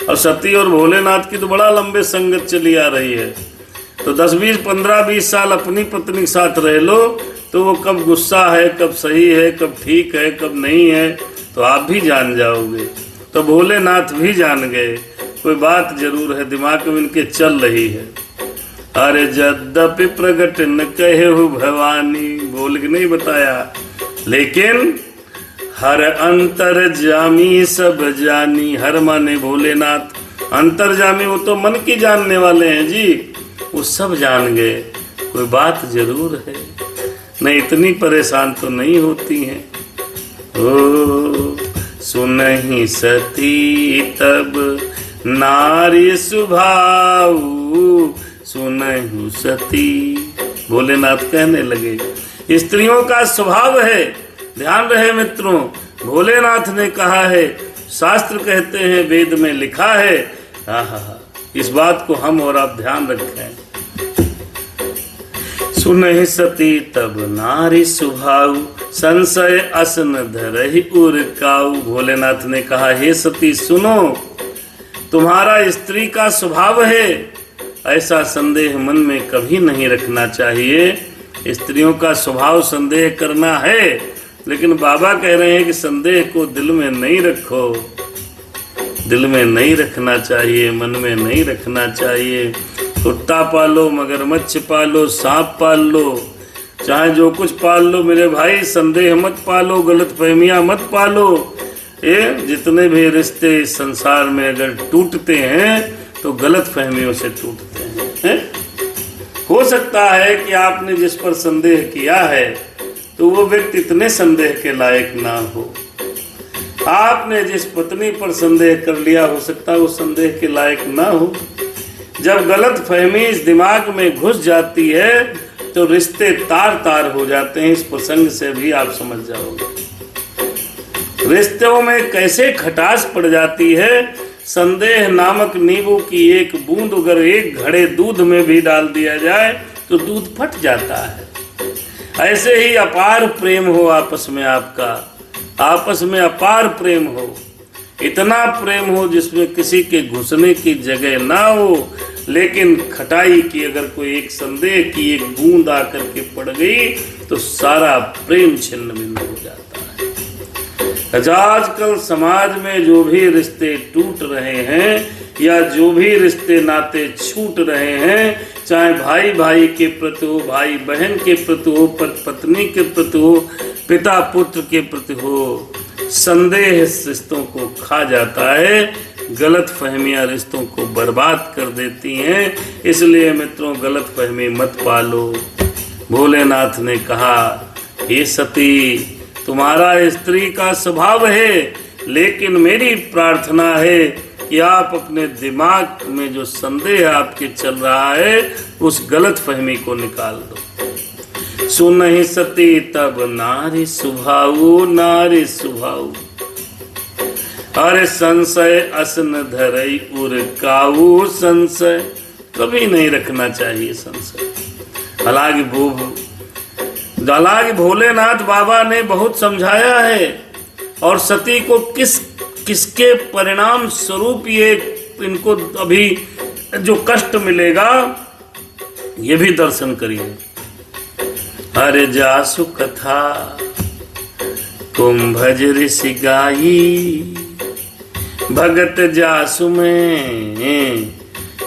और सती और भोलेनाथ की तो बड़ा लंबे संगत चली आ रही है, तो 10, 20, 15, 20 साल अपनी पत्नी के साथ रह लो तो वो कब गुस्सा है, कब सही है, कब ठीक है, कब नहीं है, तो आप भी जान जाओगे। तो भोलेनाथ भी जान गए, कोई बात जरूर है दिमाग में इनके चल रही है। अरे यद्यपि प्रगट न कहु भवानी, बोल के नहीं बताया, लेकिन हर अंतर्जामी सब जानी। हर माने भोलेनाथ, अंतर्जामी वो तो मन की जानने वाले हैं जी, वो सब जान गए, कोई बात जरूर है, नहीं इतनी परेशान तो नहीं होती हैं। ओ सुनहि सती तब नारी सुभाऊ, सुनहि सती, भोलेनाथ कहने लगे स्त्रियों का स्वभाव है। ध्यान रहे मित्रों, भोलेनाथ ने कहा है, शास्त्र कहते हैं, वेद में लिखा है। इस बात को हम और आप ध्यान रखें। सुनहि सती तब नारी सुभाऊ, संशय असन धरहि उरकाऊ। भोलेनाथ ने कहा, हे सती सुनो, तुम्हारा स्त्री का स्वभाव है, ऐसा संदेह मन में कभी नहीं रखना चाहिए। स्त्रियों का स्वभाव संदेह करना है, लेकिन बाबा कह रहे हैं कि संदेह को दिल में नहीं रखो, दिल में नहीं रखना चाहिए, मन में नहीं रखना चाहिए। कुत्ता पालो, मगरमच्छ पालो, सांप पाल लो, चाहे जो कुछ पाल लो मेरे भाई, संदेह मत पालो, गलतफहमियां मत पालो। ये जितने भी रिश्ते इस संसार में अगर टूटते हैं तो गलतफहमियों से टूटते हैं। हो सकता है कि आपने जिस पर संदेह किया है तो वो व्यक्ति इतने संदेह के लायक ना हो। आपने जिस पत्नी पर संदेह कर लिया, हो सकता है वो संदेह के लायक ना हो। जब गलत फहमी इस दिमाग में घुस जाती है तो रिश्ते तार तार हो जाते हैं। इस प्रसंग से भी आप समझ जाओगे रिश्तों में कैसे खटास पड़ जाती है। संदेह नामक नींबू की एक बूंद अगर एक घड़े दूध में भी डाल दिया जाए तो दूध फट जाता है। ऐसे ही अपार प्रेम हो आपस में, आपका आपस में अपार प्रेम हो, इतना प्रेम हो जिसमें किसी के घुसने की जगह ना हो, लेकिन खटाई की अगर कोई एक संदेह की एक बूंद आकर के पड़ गई तो सारा प्रेम छिन्न भिन्न हो जाता है। आजकल समाज में जो भी रिश्ते टूट रहे हैं, या जो भी रिश्ते नाते छूट रहे हैं, चाहे भाई भाई के प्रति हो, भाई बहन के प्रति हो, पति पत्नी के प्रति हो, पिता पुत्र के प्रति हो, संदेह रिश्तों को खा जाता है, गलत फहमियां रिश्तों को बर्बाद कर देती हैं। इसलिए मित्रों, गलत फहमी मत पालो। भोलेनाथ ने कहा, हे सती, तुम्हारा स्त्री का स्वभाव है, लेकिन मेरी प्रार्थना है कि आप अपने दिमाग में जो संदेह आपके चल रहा है उस गलत फहमी को निकाल दो। सुनहि सती तब नारी सुभाऊ, नारी सुभाऊ, अरे संशय असन धरई उर काऊ, संशय कभी नहीं रखना चाहिए संशय। हालांकि भोलेनाथ बाबा ने बहुत समझाया है, और सती को किसके परिणाम स्वरूप ये इनको अभी जो कष्ट मिलेगा ये भी दर्शन करिए। अरे जासु कथा कुंभज ऋषि गाई, भगत जासु में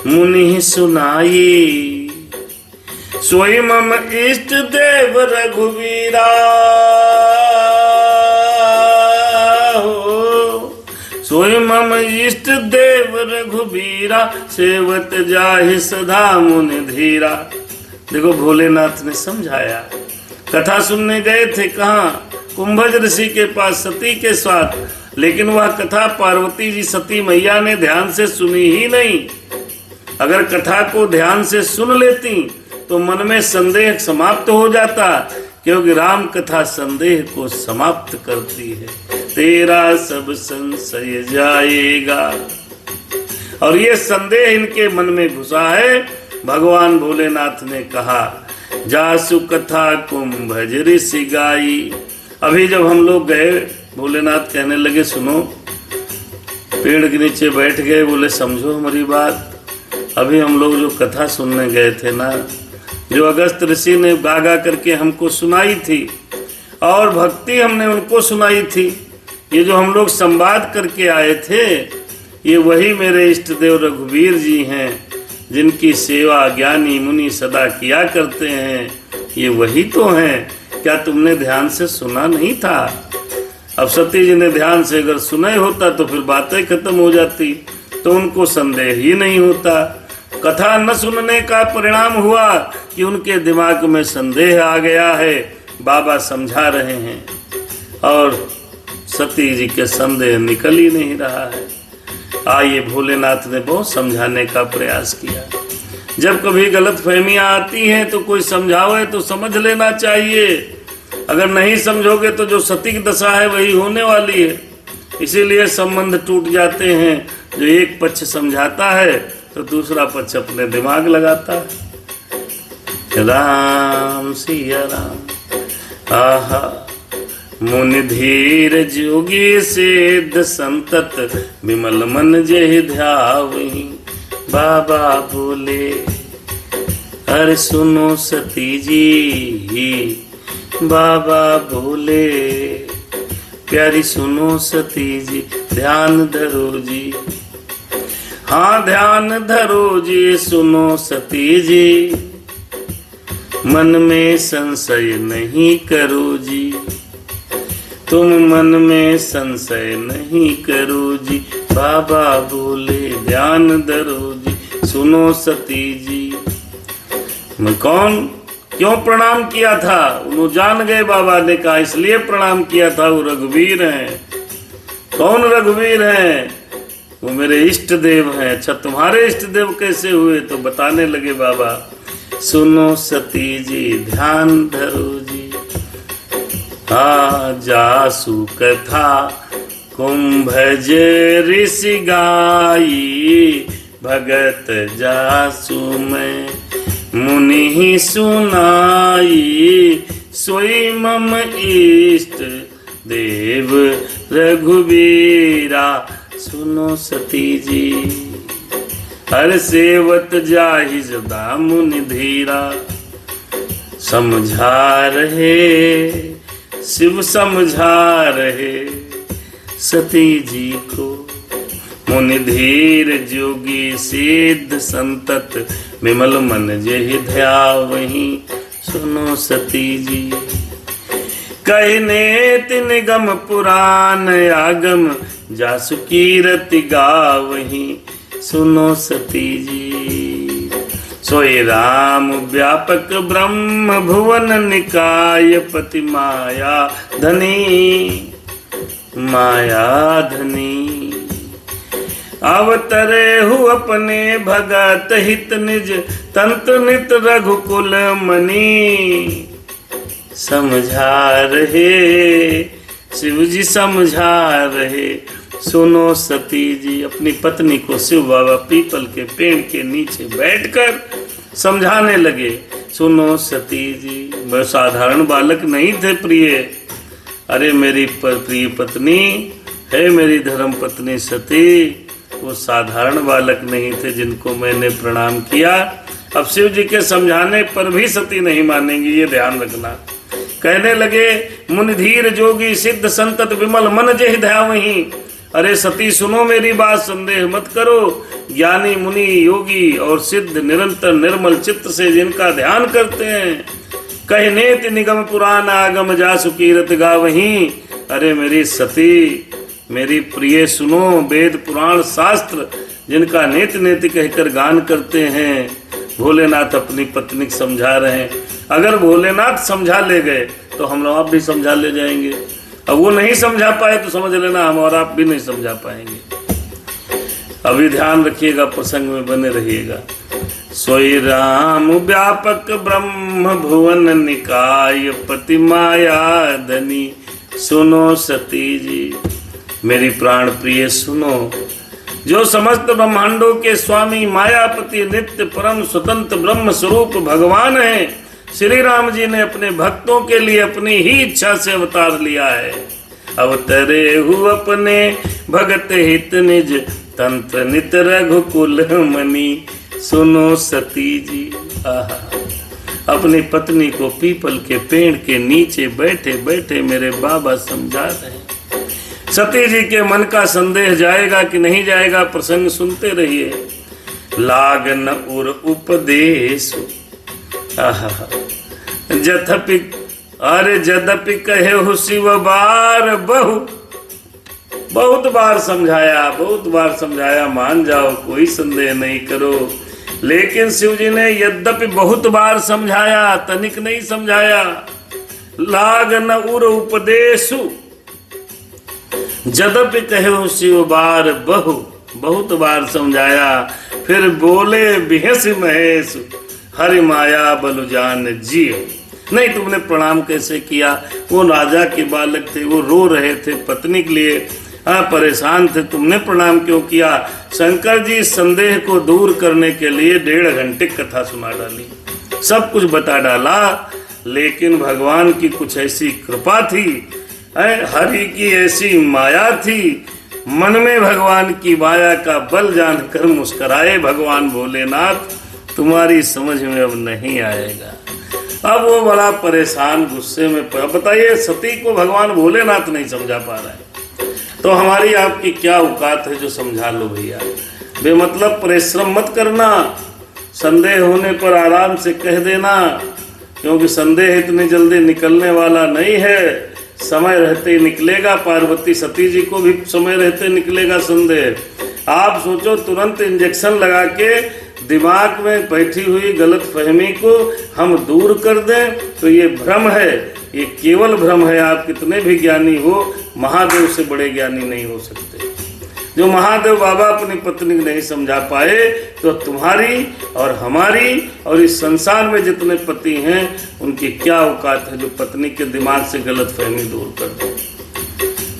मुनि सुनाई, सोई मम इष्ट देव रघुवीरा, सोई मम इष्ट देव रघुबीरा, सेवत जाहि सदा मुनि धीरा। देखो, भोलेनाथ ने समझाया। कथा सुनने गए थे कहाँ? कुंभज ऋषि के पास सती के साथ, लेकिन वह कथा पार्वती जी सती मैया ने ध्यान से सुनी ही नहीं। अगर कथा को ध्यान से सुन लेती तो मन में संदेह समाप्त हो जाता, क्योंकि राम कथा संदेह को समाप्त करती है। तेरा सब संशय जाएगा, और ये संदेह इनके मन में घुसा है। भगवान भोलेनाथ ने कहा, जासु कथा कुंभज ऋषि गाई। अभी जब हम लोग गए, भोलेनाथ कहने लगे, सुनो, पेड़ के नीचे बैठ गए, बोले समझो हमारी बात। अभी हम लोग जो कथा सुनने गए थे ना, जो अगस्त ऋषि ने गा गा करके हमको सुनाई थी, और भक्ति हमने उनको सुनाई थी, ये जो हम लोग संवाद करके आए थे, ये वही मेरे इष्ट देव रघुवीर जी हैं, जिनकी सेवा ज्ञानी मुनि सदा किया करते हैं। ये वही तो हैं। क्या तुमने ध्यान से सुना नहीं था? अब सती जी ने ध्यान से अगर सुना होता तो फिर बातें खत्म हो जाती, तो उनको संदेह ही नहीं होता। कथा न सुनने का परिणाम हुआ कि उनके दिमाग में संदेह आ गया है। बाबा समझा रहे हैं, और सती जी के संदेह निकल ही नहीं रहा है। आइए, भोलेनाथ ने बहुत समझाने का प्रयास किया। जब कभी गलत फहमियाँ आती हैं तो कोई समझावे तो समझ लेना चाहिए। अगर नहीं समझोगे तो जो सती की दशा है वही होने वाली है। इसीलिए संबंध टूट जाते हैं। जो एक पक्ष समझाता है तो दूसरा पक्ष अपने दिमाग लगाता है। राम सिया राम। आहा, मुनि धीर जोगी सिद्ध संतत, विमल मन जहि ध्यावहि। बाबा बोले, अरे सुनो सती जी। बाबा बोले, प्यारी सुनो सती जी, ध्यान धरो जी। हाँ, ध्यान धरो जी, सुनो सती जी, मन में संशय नहीं करो जी। तुम मन में संशय नहीं करो जी। बाबा बोले, ध्यान धरो जी, सुनो सती जी। मैं कौन, क्यों प्रणाम किया था? वो जान गए। बाबा ने कहा इसलिए प्रणाम किया था, वो रघुवीर हैं। कौन रघुवीर हैं? वो मेरे इष्ट देव हैं। अच्छा, तुम्हारे इष्ट देव कैसे हुए? तो बताने लगे बाबा, सुनो सती जी, ध्यान धरो जी। जासु कथा कुंभज ऋषि गाई, भगत जासु में मुनि ही सुनाई। सोई मम इष्ट देव रघुबीरा, सुनो सती जी। हर सेवत जाहि सदा मुनि धीरा। समझा रहे शिव, समझा रहे सती जी को, मुनि धीर जोगी सिद्ध संतत विमल मन जेहि ध्यावहि। सुनो सती जी कहने निगम पुराण आगम जासु कीरति गावहि। सुनो सती जी सोई राम व्यापक ब्रह्म भुवन निकाय पति माया धनी। माया धनी अवतरे हु अपने भगत हित निज तंत्र नित रघुकुल मनी। समझा रहे शिव जी समझा रहे। सुनो सती जी अपनी पत्नी को शिव बाबा पीपल के पेड़ के नीचे बैठकर समझाने लगे। सुनो सती जी वह साधारण बालक नहीं थे प्रिय। अरे मेरी प्रिय पत्नी है मेरी धर्म पत्नी सती, वो साधारण बालक नहीं थे जिनको मैंने प्रणाम किया। अब शिव जी के समझाने पर भी सती नहीं मानेंगी, ये ध्यान रखना। कहने लगे मुनि धीर जोगी सिद्ध संतत विमल मन जेहि ध्यावहि। अरे सती सुनो मेरी बात, संदेह मत करो। ज्ञानी मुनि योगी और सिद्ध निरंतर निर्मल चित्त से जिनका ध्यान करते हैं, कहने निगम पुराण आगम जासु कीरत गावहि। अरे मेरी सती मेरी प्रिय सुनो, वेद पुराण शास्त्र जिनका नेति नेति कहकर गान करते हैं। भोलेनाथ अपनी पत्नी को समझा रहे हैं। अगर भोलेनाथ समझा ले गए तो हम लोग आप भी समझा ले जाएंगे। अब वो नहीं समझा पाए तो समझ लेना हम और आप भी नहीं समझा पाएंगे। अभी ध्यान रखिएगा, प्रसंग में बने रहिएगा। सोई राम व्यापक ब्रह्म भुवन निकाय पति माया धनी। सुनो सती जी मेरी प्राण प्रिय सुनो, जो समस्त ब्रह्मांडों के स्वामी मायापति नित्य परम स्वतंत्र ब्रह्म स्वरूप भगवान है, श्री राम जी ने अपने भक्तों के लिए अपनी ही इच्छा से अवतार लिया है। अवतरे हु अपने भगत हित निज तंत्र नित रघुकुल मनी। सुनो सती जी आहा अपनी पत्नी को पीपल के पेड़ के नीचे बैठे बैठे मेरे बाबा समझा रहे हैं। सती जी के मन का संदेह जाएगा कि नहीं जाएगा, प्रसंग सुनते रहिए। लागन उर उपदेश जथपि अरे जदपि कहे हो शिव बार बहु। बहुत बार समझाया मान जाओ, कोई संदेह नहीं करो। लेकिन शिव जी ने यद्यपि बहुत बार समझाया, तनिक नहीं समझाया। लागन उर उपदेशु जदपि कहो शिव बार बहु। बहुत बार समझाया, फिर बोले बिहस महेश हरि माया बलु जान जियो। नहीं तुमने प्रणाम कैसे किया? वो राजा के बालक थे, वो रो रहे थे पत्नी के लिए, परेशान थे, तुमने प्रणाम क्यों किया? शंकर जी संदेह को दूर करने के लिए 1.5 घंटे कथा सुना डाली, सब कुछ बता डाला। लेकिन भगवान की कुछ ऐसी कृपा थी, हरि की ऐसी माया थी, मन में भगवान की माया का बल जानकर मुस्कुराए भगवान भोलेनाथ, तुम्हारी समझ में अब नहीं आएगा। अब वो बड़ा परेशान गुस्से में बताइए, सती को भगवान भोलेनाथ नहीं समझा पा रहे हैं, तो हमारी आपकी क्या औकात है जो समझा लो भैया। बेमतलब परिश्रम मत करना, संदेह होने पर आराम से कह देना, क्योंकि संदेह इतनी जल्दी निकलने वाला नहीं है, समय रहते ही निकलेगा। पार्वती सती जी को भी समय रहते निकलेगा संदेह। आप सोचो तुरंत इंजेक्शन लगा के दिमाग में बैठी हुई गलत फहमी को हम दूर कर दें, तो ये भ्रम है, ये केवल भ्रम है। आप कितने भी ज्ञानी हो, महादेव से बड़े ज्ञानी नहीं हो सकते। जो महादेव बाबा अपनी पत्नी को नहीं समझा पाए, तो तुम्हारी और हमारी और इस संसार में जितने पति हैं उनकी क्या औकात है जो पत्नी के दिमाग से गलत फहमी दूर कर दे।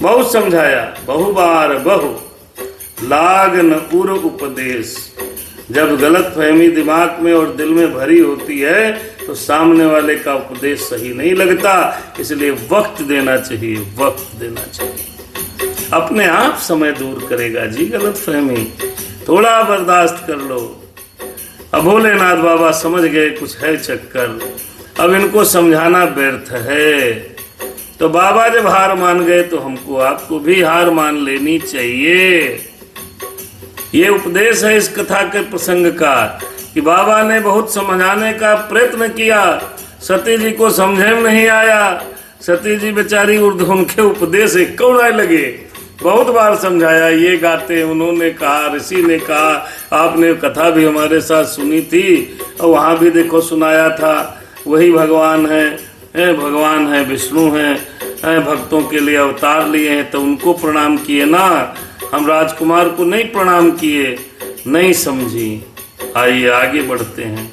बहुत समझाया, बहु बार बहु लागन उर उपदेश। जब गलत फहमी दिमाग में और दिल में भरी होती है तो सामने वाले का उपदेश सही नहीं लगता, इसलिए वक्त देना चाहिए, वक्त देना चाहिए। अपने आप समय दूर करेगा जी गलत फहमी, थोड़ा बर्दाश्त कर लो। अब भोलेनाथ बाबा समझ गए कुछ है चक्कर, अब इनको समझाना व्यर्थ है। तो बाबा जब हार मान गए तो हमको आपको भी हार मान लेनी चाहिए। ये उपदेश है इस कथा के प्रसंग का कि बाबा ने बहुत समझाने का प्रयत्न किया, सती जी को समझे में नहीं आया। सती जी बेचारी उनके उपदेश कौन आए लगे, बहुत बार समझाया, ये गाते उन्होंने कहा, ऋषि ने कहा, आपने कथा भी हमारे साथ सुनी थी और वहाँ भी देखो सुनाया था, वही भगवान है विष्णु हैं, भक्तों के लिए अवतार लिए हैं तो उनको प्रणाम किए ना, हम राजकुमार को नहीं प्रणाम किए, नहीं समझी। आइए आगे बढ़ते हैं,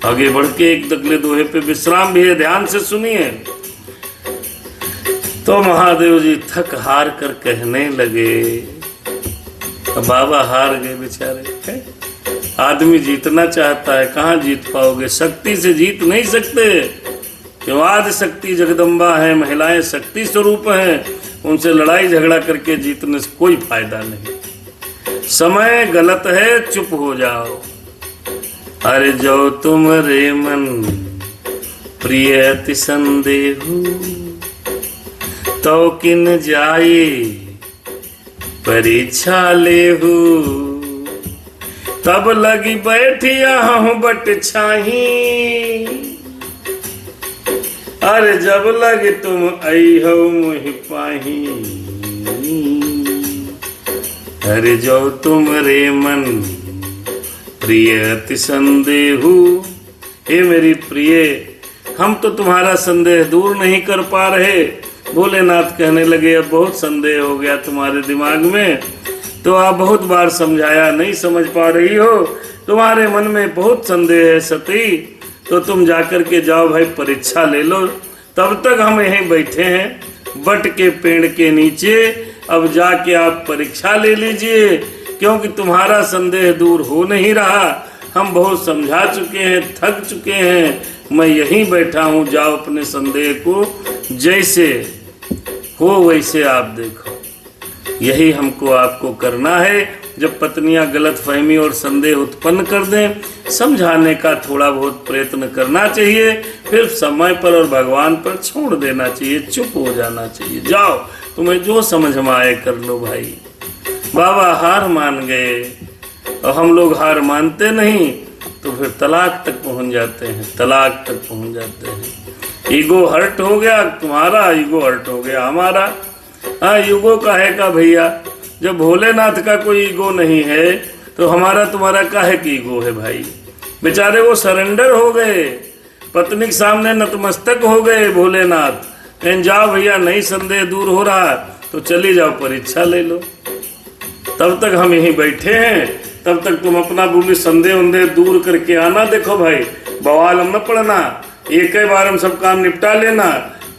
आगे बढ़ के एक अगले दोहे पे विश्राम भी है, ध्यान से सुनिए। तो महादेव जी थक हार कर कहने लगे, बाबा हार गए बेचारे। आदमी जीतना चाहता है, कहाँ जीत पाओगे, शक्ति से जीत नहीं सकते, क्यों आदि शक्ति जगदम्बा है, महिलाएं शक्ति स्वरूप हैं, उनसे लड़ाई झगड़ा करके जीतने से कोई फायदा नहीं। समय गलत है, चुप हो जाओ। अरे जो तुम रे मन प्रिय अति संदेहु, तो किन जाए परीक्षा लेहू, तब लगी बैठिया हूँ बट छाही, अरे जब लगे तुम आई हो मुहि पाही, अरे जो तुम रे मन प्रिय अति संदेहु, हे मेरी प्रिय हम तो तुम्हारा संदेह दूर नहीं कर पा रहे। भोलेनाथ कहने लगे अब बहुत संदेह हो गया तुम्हारे दिमाग में, तो आप बहुत बार समझाया नहीं समझ पा रही हो, तुम्हारे मन में बहुत संदेह है सती, तो तुम जाकर के जाओ भाई परीक्षा ले लो। तब तक हम यहीं बैठे हैं बट के पेड़ के नीचे, अब जाके आप परीक्षा ले लीजिए, क्योंकि तुम्हारा संदेह दूर हो नहीं रहा, हम बहुत समझा चुके हैं, थक चुके हैं, मैं यहीं बैठा हूँ, जाओ अपने संदेह को जैसे हो वैसे आप देखो। यही हमको आपको करना है। जब पत्नियां गलत फहमी और संदेह उत्पन्न कर दें, समझाने का थोड़ा बहुत प्रयत्न करना चाहिए, फिर समय पर और भगवान पर छोड़ देना चाहिए, चुप हो जाना चाहिए। जाओ तुम्हें जो समझ में आए कर लो भाई। बाबा हार मान गए और हम लोग हार मानते नहीं तो फिर तलाक तक पहुंच जाते हैं, तलाक तक पहुंच जाते हैं। ईगो हर्ट हो गया तुम्हारा, ईगो हर्ट हो गया हमारा। हाँ ईगो काहे का भैया, जब भोलेनाथ का कोई ईगो नहीं है तो हमारा तुम्हारा काहे की ईगो है भाई। बेचारे वो सरेंडर हो गए, पत्नी के सामने नतमस्तक हो गए भोलेनाथ, कहीं जाओ भैया नहीं संदेह दूर हो रहा तो चली जाओ परीक्षा ले लो। तब तक हम यहीं बैठे हैं, तब तक तुम अपना बोली संदेह उन्देह दूर करके आना। देखो भाई बवाल हम न पड़ना, एक ही बार हम सब काम निपटा लेना।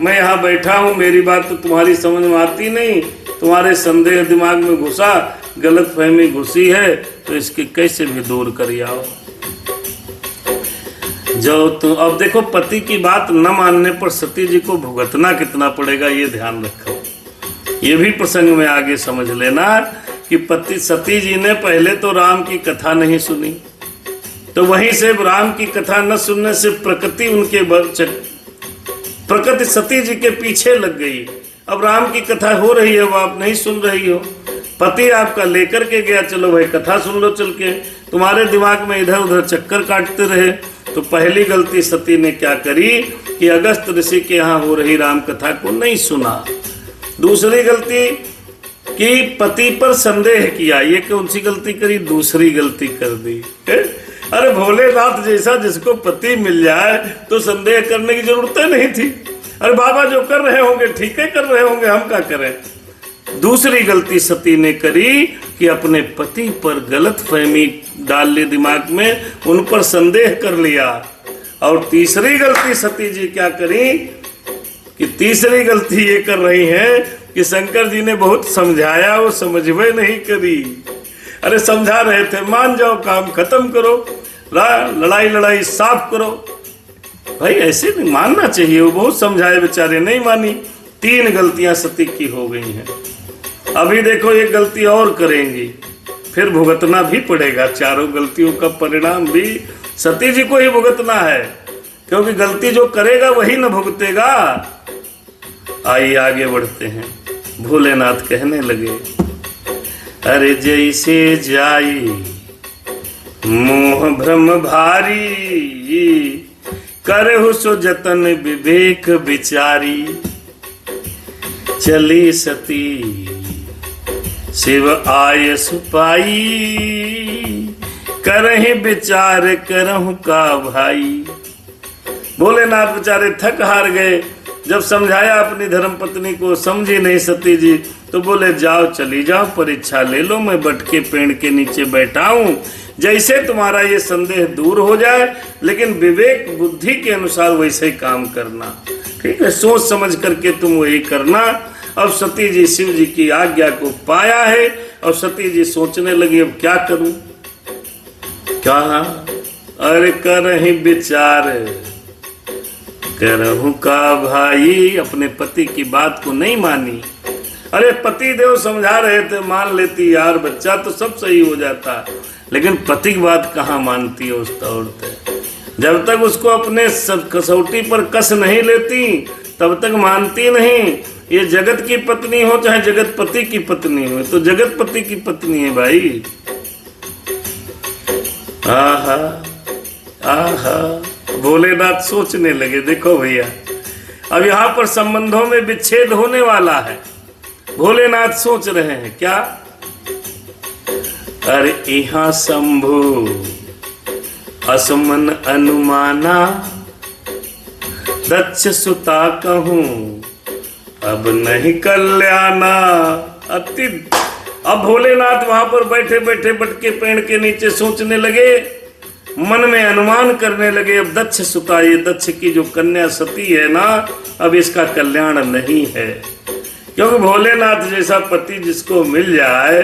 मैं यहाँ बैठा हूँ, मेरी बात तो तुम्हारी समझ में आती नहीं, तुम्हारे संदेह दिमाग में घुसा, गलत फहमी घुसी है, तो इसकी कैसे भी दूर कर आओ। जो तुम अब देखो पति की बात न मानने पर सती जी को भुगतना कितना पड़ेगा, ये ध्यान रखो। ये भी प्रसंग में आगे समझ लेना कि पति सती जी ने पहले तो राम की कथा नहीं सुनी, तो वहीं से राम की कथा न सुनने से प्रकृति उनके प्रकृति सती जी के पीछे लग गई। अब राम की कथा हो रही है, वो आप नहीं सुन रही हो, पति आपका लेकर के गया, चलो भाई कथा सुन लो चल के, तुम्हारे दिमाग में इधर उधर चक्कर काटते रहे। तो पहली गलती सती ने क्या करी कि अगस्त ऋषि के यहाँ हो रही राम कथा को नहीं सुना। दूसरी गलती कि पति पर संदेह किया, ये कौन सी गलती करी, दूसरी गलती कर दी। अरे भोलेनाथ जैसा जिसको पति मिल जाए तो संदेह करने की जरूरत नहीं थी। अरे बाबा जो कर रहे होंगे ठीक है कर रहे होंगे, हम क्या करें। दूसरी गलती सती ने करी कि अपने पति पर गलत फहमी डाल ली दिमाग में, उन पर संदेह कर लिया। और तीसरी गलती सती जी क्या करी कि तीसरी गलती ये कर रही है कि शंकर जी ने बहुत समझाया, वो समझ में नहीं करी। अरे समझा रहे थे मान जाओ, काम खत्म करो, लड़ाई साफ करो, भाई ऐसे नहीं मानना चाहिए। वो बहुत समझाए बेचारे नहीं मानी। 3 गलतियां सती की हो गई हैं। अभी देखो एक गलती और करेंगी, फिर भुगतना भी पड़ेगा। चारों गलतियों का परिणाम भी सती जी को ही भुगतना है, क्योंकि गलती जो करेगा वही न भुगतेगा। आइए आगे बढ़ते हैं। भोलेनाथ कहने लगे अरे जैसे जाई मोह भ्रम भारी, करहु सो जतन विवेक विचारी। चली सती शिव आय सुपाई, करहि विचार करहु का भाई। भोलेनाथ बेचारे थक हार गए। जब समझाया अपनी धर्म पत्नी को, समझी नहीं सती जी, तो बोले जाओ चली जाओ, परीक्षा ले लो, मैं बटके पेड़ के नीचे बैठा हूँ, जैसे तुम्हारा ये संदेह दूर हो जाए, लेकिन विवेक बुद्धि के अनुसार वैसे ही काम करना, ठीक है, सोच समझ करके तुम वही करना। अब सती जी शिव जी की आज्ञा को पाया है और सती जी सोचने लगी अब क्या करूं, क्या, अरे करहि विचार करहु का भाई। अपने पति की बात को नहीं मानी। अरे पति देव समझा रहे थे, मान लेती यार, बच्चा तो सब सही हो जाता, लेकिन पति की बात कहाँ मानती है उस औरत। जब तक उसको अपने कसौटी पर कस नहीं लेती तब तक मानती नहीं। ये जगत की पत्नी हो चाहे जगत पति की पत्नी हो, तो जगत पति की पत्नी है भाई। आहा आहा, भोलेनाथ सोचने लगे, देखो भैया अब यहाँ पर संबंधों में विच्छेद होने वाला है। भोलेनाथ सोच रहे हैं क्या, अरे यहाँ शंभु असमन अनुमाना, दक्ष सुता कहूं अब नहीं कल्याणा। अब भोलेनाथ वहां पर बैठे बैठे बटके पेड़ के नीचे सोचने लगे, मन में अनुमान करने लगे, अब दक्ष सुता, ये दक्ष की जो कन्या सती है ना, अब इसका कल्याण नहीं है। क्योंकि भोलेनाथ जैसा पति जिसको मिल जाए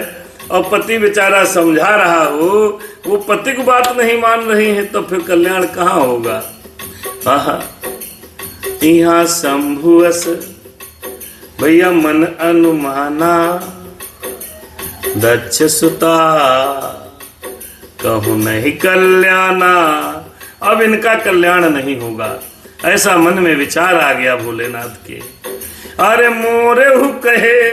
और पति बेचारा समझा रहा हो, वो पति की बात नहीं मान रही है, तो फिर कल्याण कहाँ होगा। यहाँ शंभुअस भैया मन अनुमाना, दक्ष सुता कहूं नहीं कल्याणा। अब इनका कल्याण नहीं होगा, ऐसा मन में विचार आ गया भोलेनाथ के। अरे मोरे हु कहे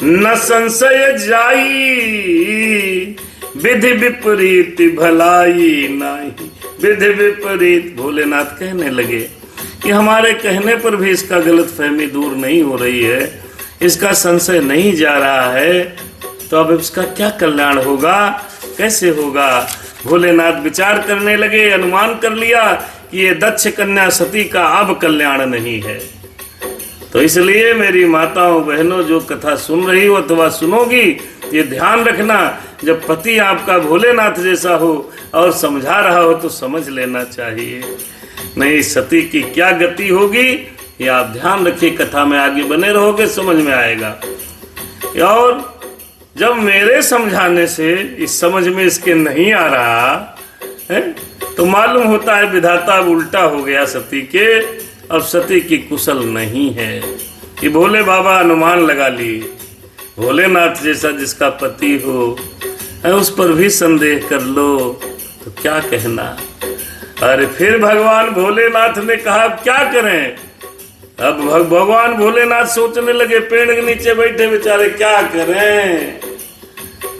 न संशय जाई, विधि विपरीत भलाई नहीं। विधि विपरीत भोलेनाथ कहने लगे कि हमारे कहने पर भी इसका गलत फहमी दूर नहीं हो रही है, इसका संशय नहीं जा रहा है, तो अब इसका क्या कल्याण होगा, कैसे होगा। भोलेनाथ विचार करने लगे, अनुमान कर लिया कि ये दक्ष कन्या सती का अब कल्याण नहीं है। तो इसलिए मेरी माताओं बहनों जो कथा सुन रही हो अथवा सुनोगी, ये ध्यान रखना, जब पति आपका भोलेनाथ जैसा हो और समझा रहा हो तो समझ लेना चाहिए, नहीं सती की क्या गति होगी ये आप ध्यान रखिए। कथा में आगे बने रहोगे समझ में आएगा। और जब मेरे समझाने से इस समझ में इसके नहीं आ रहा है, तो मालूम होता है विधाता उल्टा हो गया सती के, अब सती की कुशल नहीं है। कि भोले बाबा अनुमान लगा ली, भोलेनाथ जैसा जिसका पति हो उस पर भी संदेह कर लो तो क्या कहना। अरे फिर भगवान भोलेनाथ ने कहा क्या करें। अब भगवान भोलेनाथ सोचने लगे, पेड़ के नीचे बैठे बेचारे क्या करें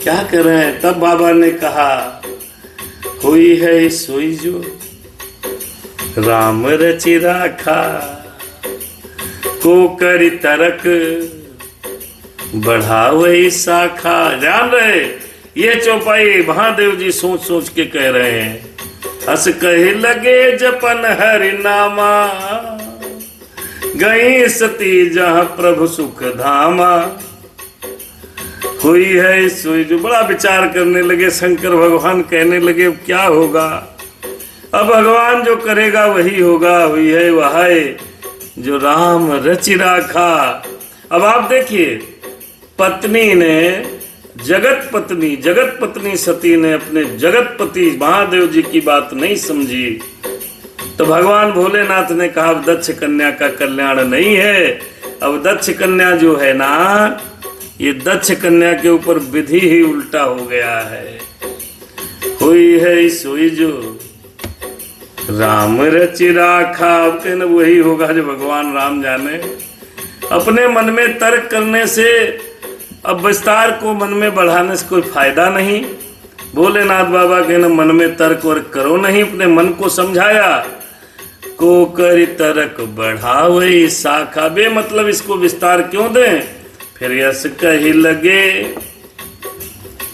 क्या करें। तब बाबा ने कहा, हुई है सोई जो राम रचि राखा, को करी तरक बढ़ावे शाखा। जान रहे ये चौपाई महादेव जी सोच सोच के कह रहे हैं। हस कहे लगे जपन हरि नामा, गई सती जहाँ प्रभु सुख धामा। हुई है सोई जो, बड़ा विचार करने लगे शंकर भगवान, कहने लगे अब क्या होगा, अब भगवान जो करेगा वही होगा। हुई है वह जो राम रचि राखा। अब आप देखिए, पत्नी ने जगत पत्नी सती ने अपने जगत पति महादेव जी की बात नहीं समझी, तो भगवान भोलेनाथ ने कहा अब दक्ष कन्या का कल्याण नहीं है। अब दक्ष कन्या जो है ना, ये दक्ष कन्या के ऊपर विधि ही उल्टा हो गया है। हुई है सोई जो राम रचि राखा। अब कहना वही होगा जो भगवान राम जाने। अपने मन में तर्क करने से अब विस्तार को मन में बढ़ाने से कोई फायदा नहीं। भोलेनाथ बाबा के न मन में तर्क वर्क करो नहीं, अपने मन को समझाया। को करी तर्क बढ़ावे शाखा, बे मतलब इसको विस्तार क्यों दें। फिर यस कही लगे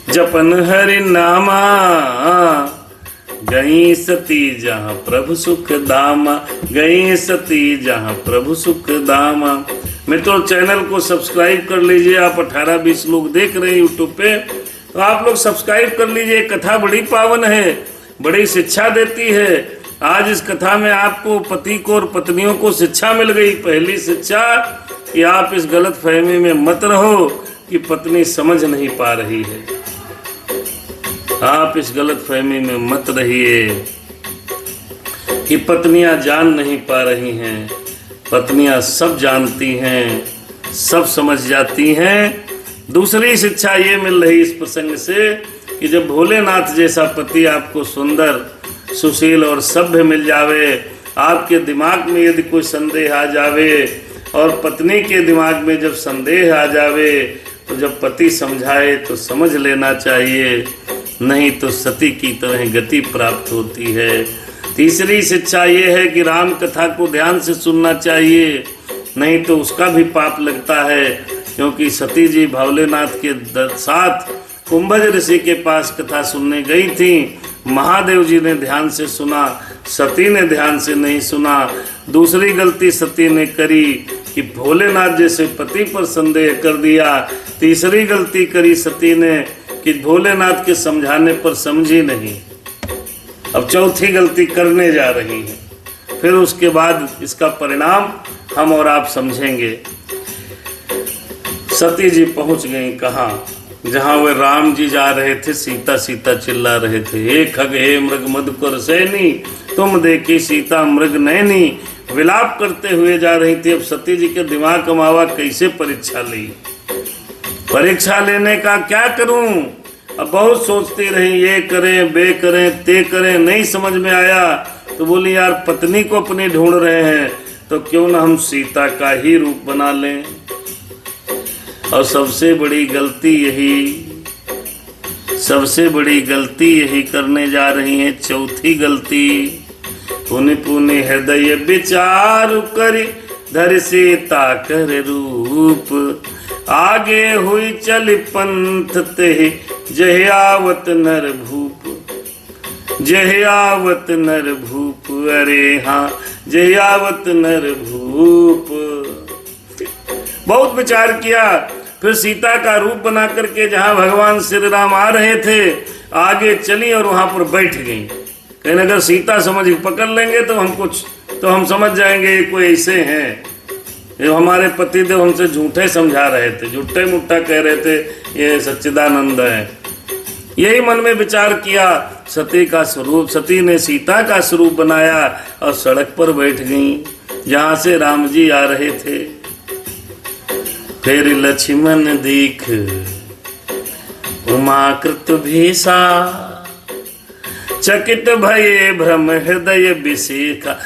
जपन हरि नामा, गई सती जहाँ प्रभु सुख दामा, गई सती जहाँ प्रभु सुख दामा। मित्रों चैनल को सब्सक्राइब कर लीजिए। आप 18-20 लोग देख रहे हैं यूट्यूब पे, तो आप लोग सब्सक्राइब कर लीजिए। कथा बड़ी पावन है, बड़ी शिक्षा देती है। आज इस कथा में आपको पति को और पत्नियों को शिक्षा मिल गई। पहली शिक्षा कि आप इस गलत फहमी में मत रहो कि पत्नी समझ नहीं पा रही है। आप इस गलत फहमी में मत रहिए कि पत्नियां जान नहीं पा रही हैं। पत्नियां सब जानती हैं, सब समझ जाती हैं। दूसरी शिक्षा ये मिल रही इस प्रसंग से कि जब भोलेनाथ जैसा पति आपको सुंदर, सुशील और सभ्य मिल जावे, आपके दिमाग में यदि कोई संदेह आ जावे और पत्नी के दिमाग में जब संदेह आ जावे, तो जब पति समझाए तो समझ लेना चाहिए, नहीं तो सती की तरह गति प्राप्त होती है। तीसरी शिक्षा ये है कि राम कथा को ध्यान से सुनना चाहिए, नहीं तो उसका भी पाप लगता है। क्योंकि सती जी भोलेनाथ के साथ कुंभज ऋषि के पास कथा सुनने गई थी। महादेव जी ने ध्यान से सुना, सती ने ध्यान से नहीं सुना। दूसरी गलती सती ने करी कि भोलेनाथ जैसे पति पर संदेह कर दिया। तीसरी गलती करी सती ने कि भोलेनाथ के समझाने पर समझी नहीं। अब चौथी गलती करने जा रही है। फिर उसके बाद इसका परिणाम हम और आप समझेंगे। सती जी पहुंच गई कहाँ, जहाँ वे राम जी जा रहे थे, सीता सीता चिल्ला रहे थे। हे खग हे मृग मधुकर सैनी, तुम देखी सीता मृग नैनी। विलाप करते हुए जा रही थी। अब सती जी के दिमाग कमावा कैसे परीक्षा ली, परीक्षा लेने का क्या करूं। अब बहुत सोचती रही, ये करें बे करें ते करें, नहीं समझ में आया। तो बोली यार पत्नी को अपनी ढूंढ रहे हैं, तो क्यों ना हम सीता का ही रूप बना लें। और सबसे बड़ी गलती यही करने जा रही हैं। चौथी गलती, पुनि पुनि हृदय विचार करी, धर सीता कर रूप। आगे हुई चल पंथ ते, जह आवत नर भूप, जह आवत नर भूप। अरे हाँ, जह आवत नर भूप। बहुत विचार किया, फिर सीता का रूप बना करके जहाँ भगवान श्री राम आ रहे थे, आगे चली और वहां पर बैठ गई। कहीं अगर सीता समझ पकड़ लेंगे तो हम समझ जाएंगे ये कोई ऐसे हैं। ये हमारे पति देव हमसे झूठे समझा रहे थे, झूठे मुट्ठा कह रहे थे ये सच्चिदानंद है। यही मन में विचार किया। सती ने सीता का स्वरूप बनाया और सड़क पर बैठ गई जहाँ से राम जी आ रहे थे। फिर लक्ष्मण दीख उमाकृत भेषा, चकित भये भ्रम हृदय विशेषा।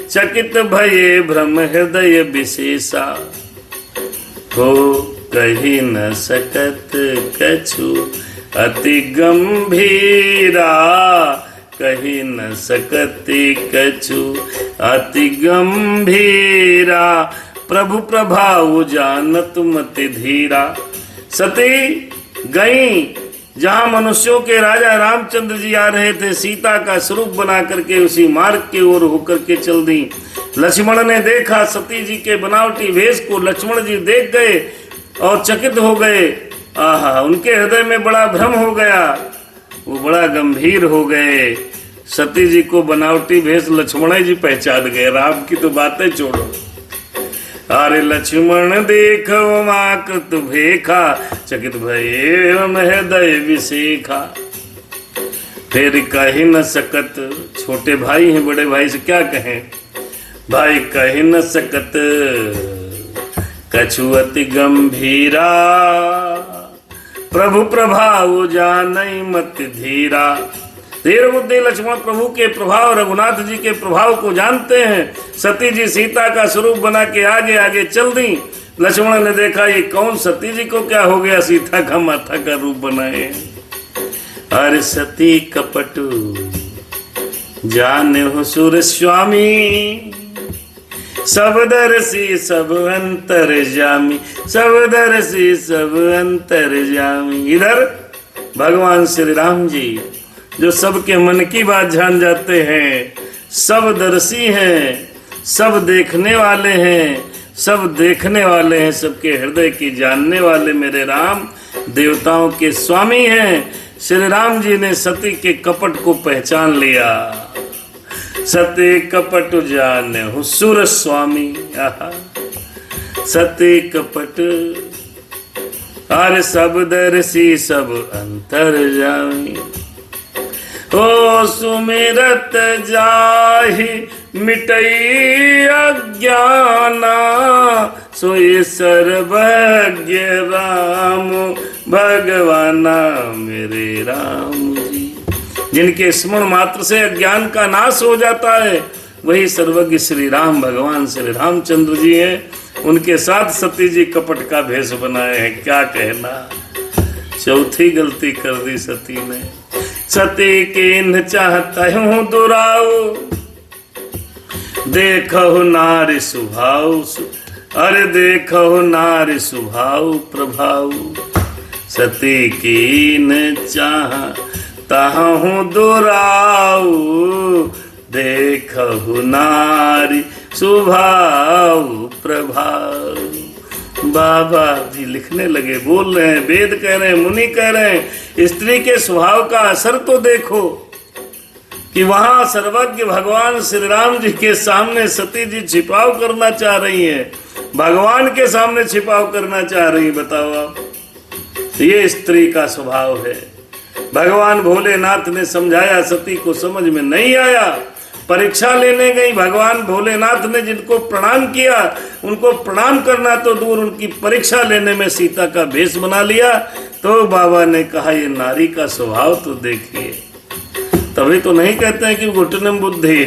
चकित भये भ्रम हृदय विशेषा। हो कही न सकत कछु अति गंभीरा, कही न सकत कछु अति गंभीरा। प्रभु प्रभाव जानत मति धीरा। सती गई जहाँ मनुष्यों के राजा रामचंद्र जी आ रहे थे, सीता का स्वरूप बना करके उसी मार्ग के ओर होकर के चल दी। लक्ष्मण ने देखा सती जी के बनावटी वेश को। लक्ष्मण जी देख गए और चकित हो गए। आहा, उनके हृदय में बड़ा भ्रम हो गया, वो बड़ा गंभीर हो गए। सती जी को बनावटी भेष लक्ष्मण जी पहचान गए। राम की तो बातें छोड़ो। अरे लक्ष्मण देखो माकृत भेखा, चकित भये हृदय विशेखा। फिर कही न सकत, छोटे भाई हैं, बड़े भाई से क्या कहें। भाई कही न सकत कछु अति गंभीरा, प्रभु प्रभाव जानई मत धीरा। धीर बुद्धि लक्ष्मण प्रभु के प्रभाव, रघुनाथ जी के प्रभाव को जानते हैं। सती जी सीता का स्वरूप बना के आगे आगे चल दी। लक्ष्मण ने देखा ये कौन, सती जी को क्या हो गया, सीता का माथा का रूप बनाए। अरे सती कपटू जाने हो सुर स्वामी, सब दर्शी सब अंतर्यामी, सब दर्शी सब अंतर्यामी। इधर भगवान श्री राम जी जो सबके मन की बात जान जाते हैं, सब दर्शी हैं, सब देखने वाले हैं, सब देखने वाले हैं, सबके हृदय की जानने वाले मेरे राम देवताओं के स्वामी हैं। श्री राम जी ने सती के कपट को पहचान लिया। सती कपट जाने हो सुर स्वामी, सती कपट अरे सब दर्शी सब अंतर्यामी। ओ सुमिरत जाहि मिटई अज्ञाना, सोई सर्वज्ञ राम भगवाना मेरे राम जी। जिनके स्मरण मात्र से अज्ञान का नाश हो जाता है, वही सर्वज्ञ श्री राम भगवान श्री रामचंद्र जी हैं। उनके साथ सती जी कपट का भेष बनाए हैं, क्या कहना। चौथी गलती कर दी सती ने। सती किन्ह चाहता हूँ दुराऊ, देखो नारी सुभाव, अरे देखो नारी सुभाव प्रभाव। सती किन्ह चाहता हूँ दुराऊ, देखो नारी स्वभाव प्रभाव। बाबा जी लिखने लगे, बोल रहे हैं, वेद कह रहे हैं, मुनि कह रहे हैं, स्त्री के स्वभाव का असर तो देखो कि वहां सर्वज्ञ भगवान श्री राम जी के सामने सती जी छिपाव करना चाह रही हैं, भगवान के सामने छिपाव करना चाह रही। बताओ आप, ये स्त्री का स्वभाव है। भगवान भोलेनाथ ने समझाया, सती को समझ में नहीं आया। परीक्षा लेने गई, भगवान भोलेनाथ ने जिनको प्रणाम किया उनको प्रणाम करना तो दूर, उनकी परीक्षा लेने में सीता का भेष बना लिया। तो बाबा ने कहा ये नारी का स्वभाव तो देखिए। तभी तो नहीं कहते हैं कि घुटनम बुद्धि।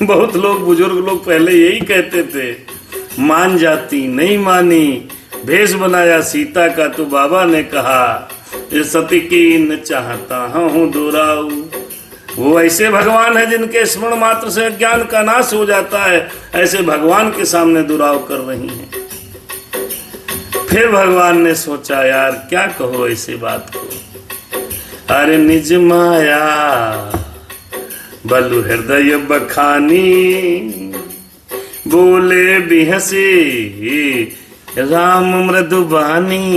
बहुत लोग, बुजुर्ग लोग पहले यही कहते थे, मान जाती नहीं मानी, भेष बनाया सीता का। तो बाबा ने कहा ये सती की न चाहता हूँ दुराऊ। वो ऐसे भगवान है जिनके स्मरण मात्र से ज्ञान का नाश हो जाता है, ऐसे भगवान के सामने दुराव कर रही हैं। फिर भगवान ने सोचा, यार क्या कहो ऐसी बात को। अरे निज माया बलु हृदय बखानी, बोले बिहसी राम मृदुबानी।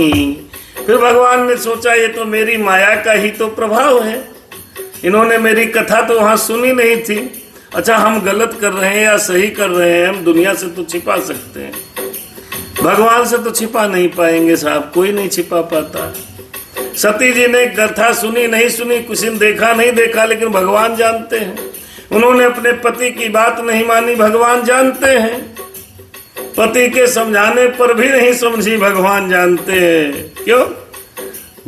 फिर भगवान ने सोचा ये तो मेरी माया का ही तो प्रभाव है, इन्होंने मेरी कथा तो वहां सुनी नहीं थी। अच्छा, हम गलत कर रहे हैं या सही कर रहे हैं, हम दुनिया से तो छिपा सकते हैं, भगवान से तो छिपा नहीं पाएंगे साहब, कोई नहीं छिपा पाता। सती जी ने कथा सुनी नहीं सुनी, किसी ने देखा नहीं देखा, लेकिन भगवान जानते हैं। उन्होंने अपने पति की बात नहीं मानी, भगवान जानते हैं। पति के समझाने पर भी नहीं समझी, भगवान जानते हैं। क्यों?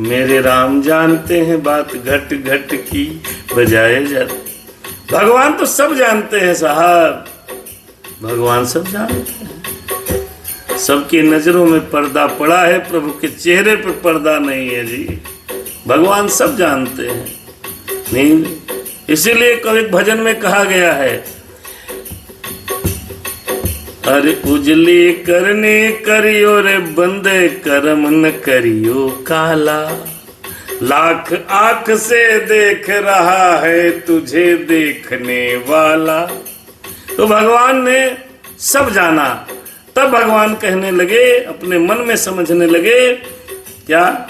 मेरे राम जानते हैं बात घट घट की बजाए जाती। भगवान तो सब जानते हैं साहब, भगवान सब जानते हैं। सबकी नजरों में पर्दा पड़ा है, प्रभु के चेहरे पे पर्दा नहीं है जी। भगवान सब जानते हैं। नहीं, इसीलिए कवि भजन में कहा गया है, अरे उजली करने करियो रे बंदे, कर्म न करियो काला। लाख आंख से देख रहा है तुझे देखने वाला। तो भगवान ने सब जाना। तब भगवान कहने लगे, अपने मन में समझने लगे, क्या?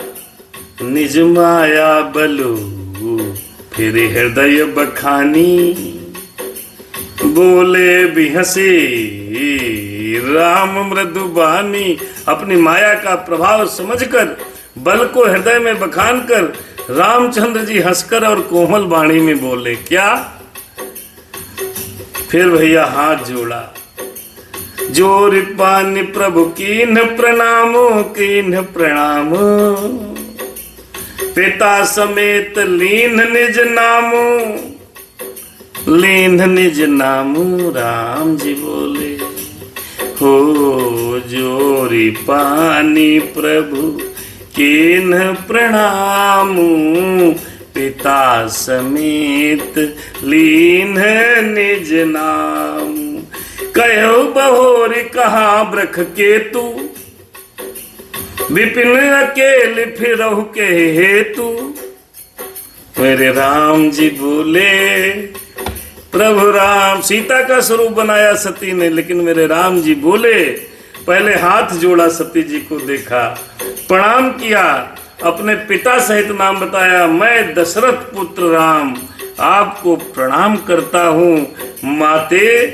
निज माया बलु फिर हृदय बखानी, बोले भी हंसी राम मृदुबानी। अपनी माया का प्रभाव समझकर, बल को हृदय में बखान कर रामचंद्र जी हंसकर और कोमल वाणी में बोले, क्या? फिर भैया हाथ जोड़ा, जोर पानी प्रभु कीन्ह प्रणामो कीन्ह प्रणाम, पिता समेत लीन निज नामो लीन निज नामो। राम जी बोले, हो जोरी पानी प्रभु किन्ह प्रणाम, पिता समेत लीन निज नाम। कहो बहोरी कहाँ ब्रख के तू, विपिन अकेले फिरहु के हेतु। मेरे राम जी बोले, प्रभु राम, सीता का स्वरूप बनाया सती ने, लेकिन मेरे राम जी बोले, पहले हाथ जोड़ा, सती जी को देखा, प्रणाम किया, अपने पिता सहित नाम बताया, मैं दशरथ पुत्र राम आपको प्रणाम करता हूँ। माते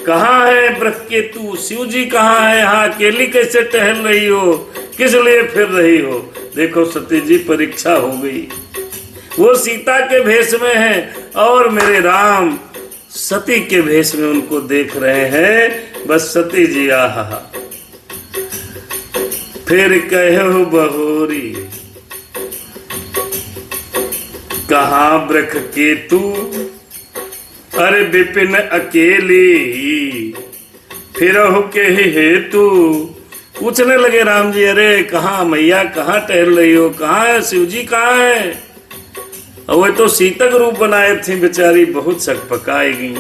कहाँ है ब्रख के तू, शिव जी कहाँ है, यहाँ अकेली कैसे टहल रही हो, किस लिए फिर रही हो। देखो सती जी परीक्षा हो गई, वो सीता के भेष में है और मेरे राम सती के भेष में उनको देख रहे हैं। बस सती जी आहा, फिर कहो बहोरी कहाँ ब्रख के तू, अरे विपिन अकेली फिरहु के हेतु। पूछने लगे राम जी, अरे कहाँ मैया, कहाँ टहल रही हो, कहाँ है शिव जी, कहाँ है। और वो तो सीतक रूप बनाए थी बेचारी, बहुत सकपकाई गई,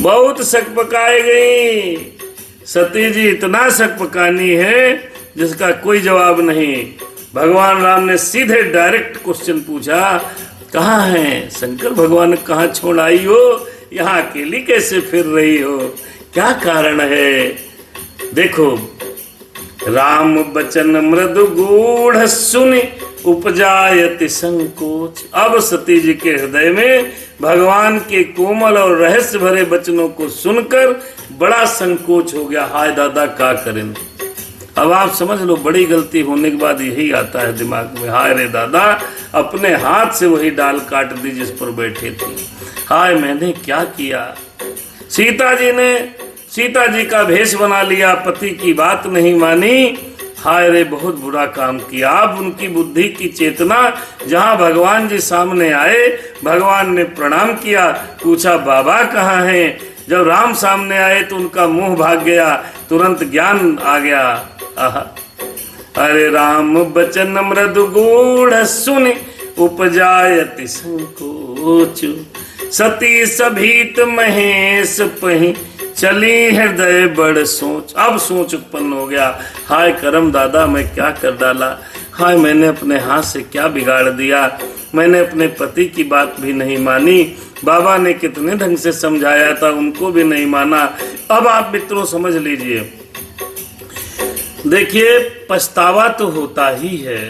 बहुत सकपकाई गई। सती जी इतना सकपकानी है जिसका कोई जवाब नहीं। भगवान राम ने सीधे डायरेक्ट क्वेश्चन पूछा, कहाँ है शंकर भगवान, कहाँ छोड़ आई हो, यहाँ अकेली कैसे फिर रही हो, क्या कारण है। देखो, राम बचन मृदु गूढ़ सुनि उपजायति संकोच। अब सती जी के हृदय में भगवान के कोमल और रहस्य भरे वचनों को सुनकर बड़ा संकोच हो गया। हाय दादा क्या करें। अब आप समझ लो, बड़ी गलती होने के बाद यही आता है दिमाग में, हाय रे दादा, अपने हाथ से वही डाल काट दी जिस पर बैठे थे। हाय मैंने क्या किया। सीता जी का भेष बना लिया, पति की बात नहीं मानी। हाय रे बहुत बुरा काम किया। अब उनकी बुद्धि की चेतना, जहाँ भगवान जी सामने आए, भगवान ने प्रणाम किया, पूछा बाबा कहाँ हैं। जब राम सामने आए तो उनका मुंह भाग गया, तुरंत ज्ञान आ गया। अरे राम बचन मृदु गूढ़ सुनि उपजायति संकोच, सती सभीत महेश पहि चली हृदय बड़ सोच। अब सोच उत्पन्न हो गया, हाय करम दादा, मैं क्या कर डाला। हाय मैंने अपने हाथ से क्या बिगाड़ दिया। मैंने अपने पति की बात भी नहीं मानी। बाबा ने कितने ढंग से समझाया था, उनको भी नहीं माना। अब आप मित्रों समझ लीजिए, देखिए पछतावा तो होता ही है,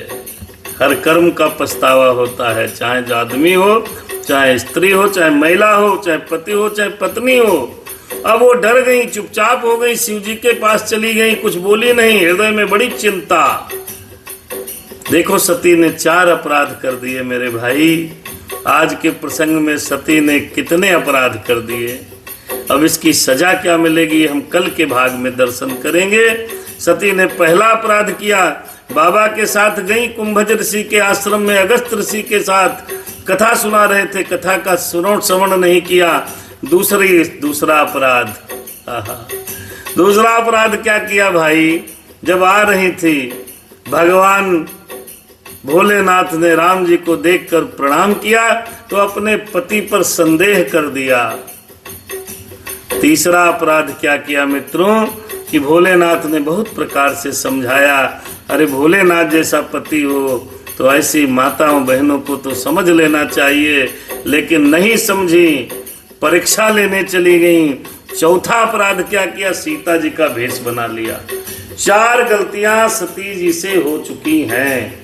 हर कर्म का पछतावा होता है, चाहे आदमी हो, चाहे स्त्री हो, चाहे महिला हो, चाहे पति हो, चाहे पत्नी हो। अब वो डर गई, चुपचाप हो गई, शिव जी के पास चली गई, कुछ बोली नहीं, हृदय में बड़ी चिंता। देखो सती ने 4 अपराध कर दिए मेरे भाई। आज के प्रसंग में सती ने कितने अपराध कर दिए, अब इसकी सजा क्या मिलेगी हम कल के भाग में दर्शन करेंगे। सती ने पहला अपराध किया, बाबा के साथ गई कुंभज ऋषि के आश्रम में, अगस्त ऋषि के साथ कथा सुना रहे थे, कथा का श्रवण नहीं किया। दूसरा अपराध, दूसरा अपराध क्या किया भाई, जब आ रही थी भगवान भोलेनाथ ने राम जी को देखकर प्रणाम किया तो अपने पति पर संदेह कर दिया। तीसरा अपराध क्या किया मित्रों, कि भोलेनाथ ने बहुत प्रकार से समझाया, अरे भोलेनाथ जैसा पति हो तो ऐसी माताओं बहनों को तो समझ लेना चाहिए, लेकिन नहीं समझी, परीक्षा लेने चली गई। चौथा अपराध क्या किया, सीता जी का भेष बना लिया। 4 गलतियां सती जी से हो चुकी हैं।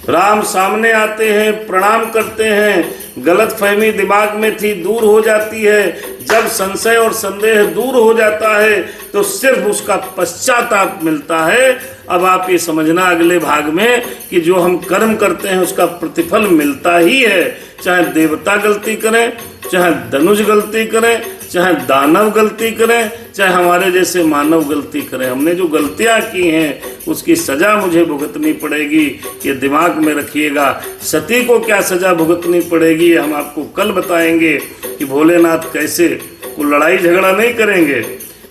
राम सामने आते हैं, प्रणाम करते हैं, गलतफहमी दिमाग में थी दूर हो जाती है। जब संशय और संदेह दूर हो जाता है तो सिर्फ उसका पश्चाताप मिलता है। अब आप ये समझना अगले भाग में कि जो हम कर्म करते हैं उसका प्रतिफल मिलता ही है, चाहे देवता गलती करें, चाहे धनुष गलती करें, चाहे दानव गलती करें, चाहे हमारे जैसे मानव गलती करें। हमने जो गलतियां की हैं उसकी सजा मुझे भुगतनी पड़ेगी, ये दिमाग में रखिएगा। सती को क्या सजा भुगतनी पड़ेगी हम आपको कल बताएंगे कि भोलेनाथ कैसे, को लड़ाई झगड़ा नहीं करेंगे,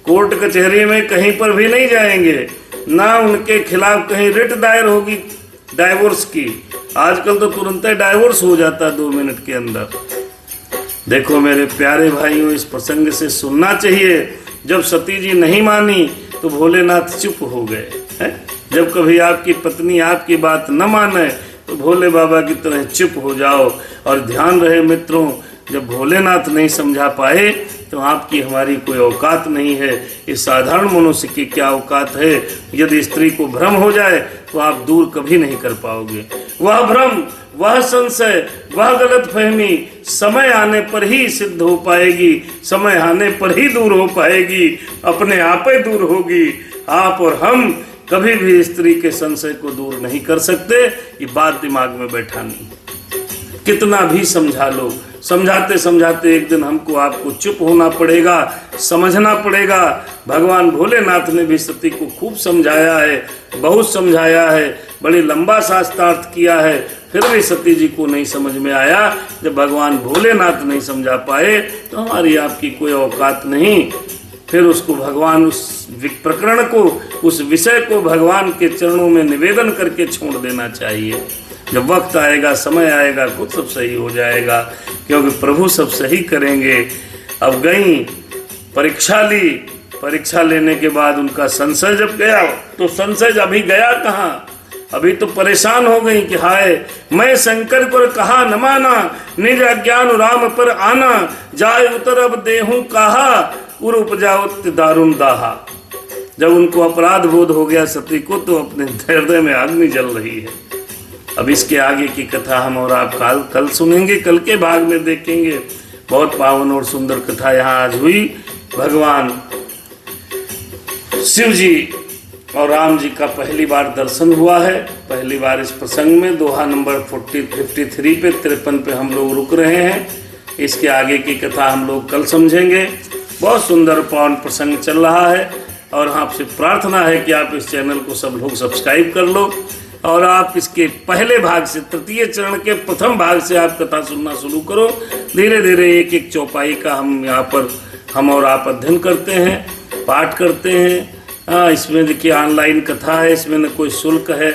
कोर्ट कचहरी में कहीं पर भी नहीं जाएंगे, ना उनके खिलाफ कहीं रिट दायर होगी डाइवोर्स की। आजकल तो तुरंत डाइवोर्स हो जाता है 2 मिनट के अंदर। देखो मेरे प्यारे भाइयों, इस प्रसंग से सुनना चाहिए। जब सती जी नहीं मानी तो भोलेनाथ चुप हो गए हैं। जब कभी आपकी पत्नी आपकी बात न माने तो भोले बाबा की तरह चुप हो जाओ। और ध्यान रहे मित्रों, जब भोलेनाथ नहीं समझा पाए तो आपकी हमारी कोई औकात नहीं है। इस साधारण मनुष्य की क्या औकात है। यदि स्त्री को भ्रम हो जाए तो आप दूर कभी नहीं कर पाओगे। वह भ्रम, वह संशय, वह गलतफहमी समय आने पर ही सिद्ध हो पाएगी, समय आने पर ही दूर हो पाएगी, अपने आप ही दूर होगी। आप और हम कभी भी स्त्री के संशय को दूर नहीं कर सकते। ये बात दिमाग में बैठा नहीं। कितना भी समझा लो, समझाते समझाते एक दिन हमको आपको चुप होना पड़ेगा, समझना पड़ेगा। भगवान भोलेनाथ ने भी सती को खूब समझाया है, बहुत समझाया है, बड़ी लंबा शास्त्रार्थ किया है, फिर भी सती जी को नहीं समझ में आया। जब भगवान भोलेनाथ नहीं समझा पाए तो हमारी आपकी कोई औकात नहीं। फिर उसको भगवान उस प्रकरण को, उस विषय को भगवान के चरणों में निवेदन करके छोड़ देना चाहिए। जब वक्त आएगा, समय आएगा, खुद सब सही हो जाएगा, क्योंकि प्रभु सब सही करेंगे। अब गई, परीक्षा ली, परीक्षा लेने के बाद उनका संशय जब गया तो संशय अभी गया कहाँ, अभी तो परेशान हो गई कि हाय मैं शंकर पर कहा न माना, निज अज्ञान राम पर आना, जाय उतर अब देहूं कहा, उर उपजाओ दारुण दाहा। जब उनको अपराध बोध हो गया सती को तो अपने हृदय में अग्नि जल रही है। अब इसके आगे की कथा हम और आप कल सुनेंगे, कल के भाग में देखेंगे। बहुत पावन और सुंदर कथा यहाँ आज हुई। भगवान शिव जी और राम जी का पहली बार दर्शन हुआ है। पहली बार इस प्रसंग में दोहा नंबर 53 पे 53 पे हम लोग रुक रहे हैं। इसके आगे की कथा हम लोग कल समझेंगे। बहुत सुंदर पावन प्रसंग चल रहा है और आपसे प्रार्थना है कि आप इस चैनल को सब लोग सब्सक्राइब कर लो और आप इसके पहले भाग से, तृतीय चरण के प्रथम भाग से आप कथा सुनना शुरू करो। धीरे धीरे एक एक चौपाई का हम यहाँ पर हम और आप अध्ययन करते हैं, पाठ करते हैं। इसमें देखिए ऑनलाइन कथा है, इसमें न कोई शुल्क है,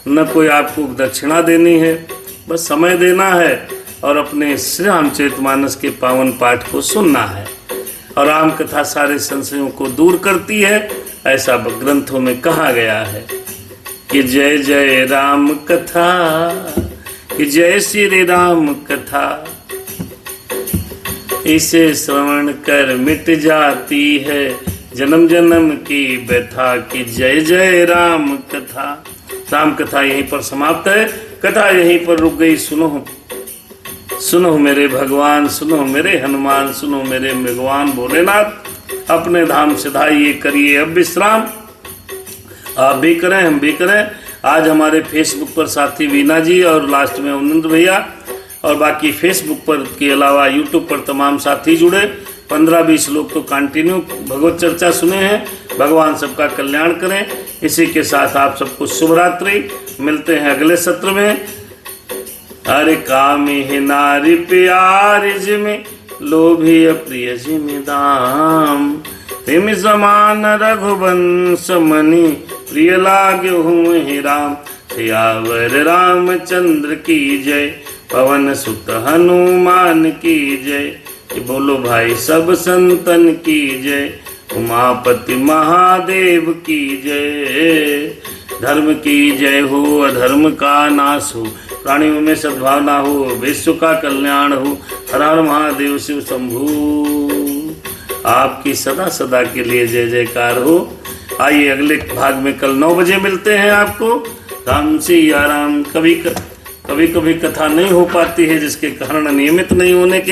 न कोई आपको दक्षिणा देनी है, बस समय देना है और अपने श्री रामचरितमानस के पावन पाठ को सुनना है। और राम कथा सारे संशयों को दूर करती है, ऐसा ग्रंथों में कहा गया है कि जय जय राम कथा, कि जय श्री राम कथा, इसे श्रवण कर मिट जाती है जन्म जन्म की व्यथा, कि जय जय राम कथा। राम कथा यहीं पर समाप्त है, कथा यहीं पर रुक गई। सुनो सुनो मेरे भगवान, सुनो मेरे हनुमान, सुनो मेरे भगवान भोलेनाथ, अपने धाम सिधाइए, करिए अब विश्राम। आप भी करें, हम भी करें। आज हमारे फेसबुक पर साथी वीना जी और लास्ट में अनंत भैया, और बाकी फेसबुक पर के अलावा यूट्यूब पर तमाम साथी जुड़े। 15-20 लोग तो कंटिन्यू भगवत चर्चा सुने हैं। भगवान सबका कल्याण करें। इसी के साथ आप सबको शुभ रात्रि। मिलते हैं अगले सत्र में। अरे कामी है नारी प्यार जिमें, लोभी अप्रिय जिमें दाम, तिम समान रघुवंश मणि, प्रिय लागे हूँ राम। सियावर रामचंद्र की जय, पवन सुत हनुमान की जय। बोलो भाई सब संतन की जय, उमापति महादेव की जय। धर्म की जय हो, अधर्म का नाश हो, प्राणियों में सद्भावना हो, विश्व का कल्याण हो। हर हर महादेव शिव शंभू। आपकी सदा सदा के लिए जय जयकार हो। आइए अगले भाग में कल 9 बजे मिलते हैं आपको। राम सिया राम। कभी कभी कथा नहीं हो पाती है जिसके कारण नियमित नहीं होने के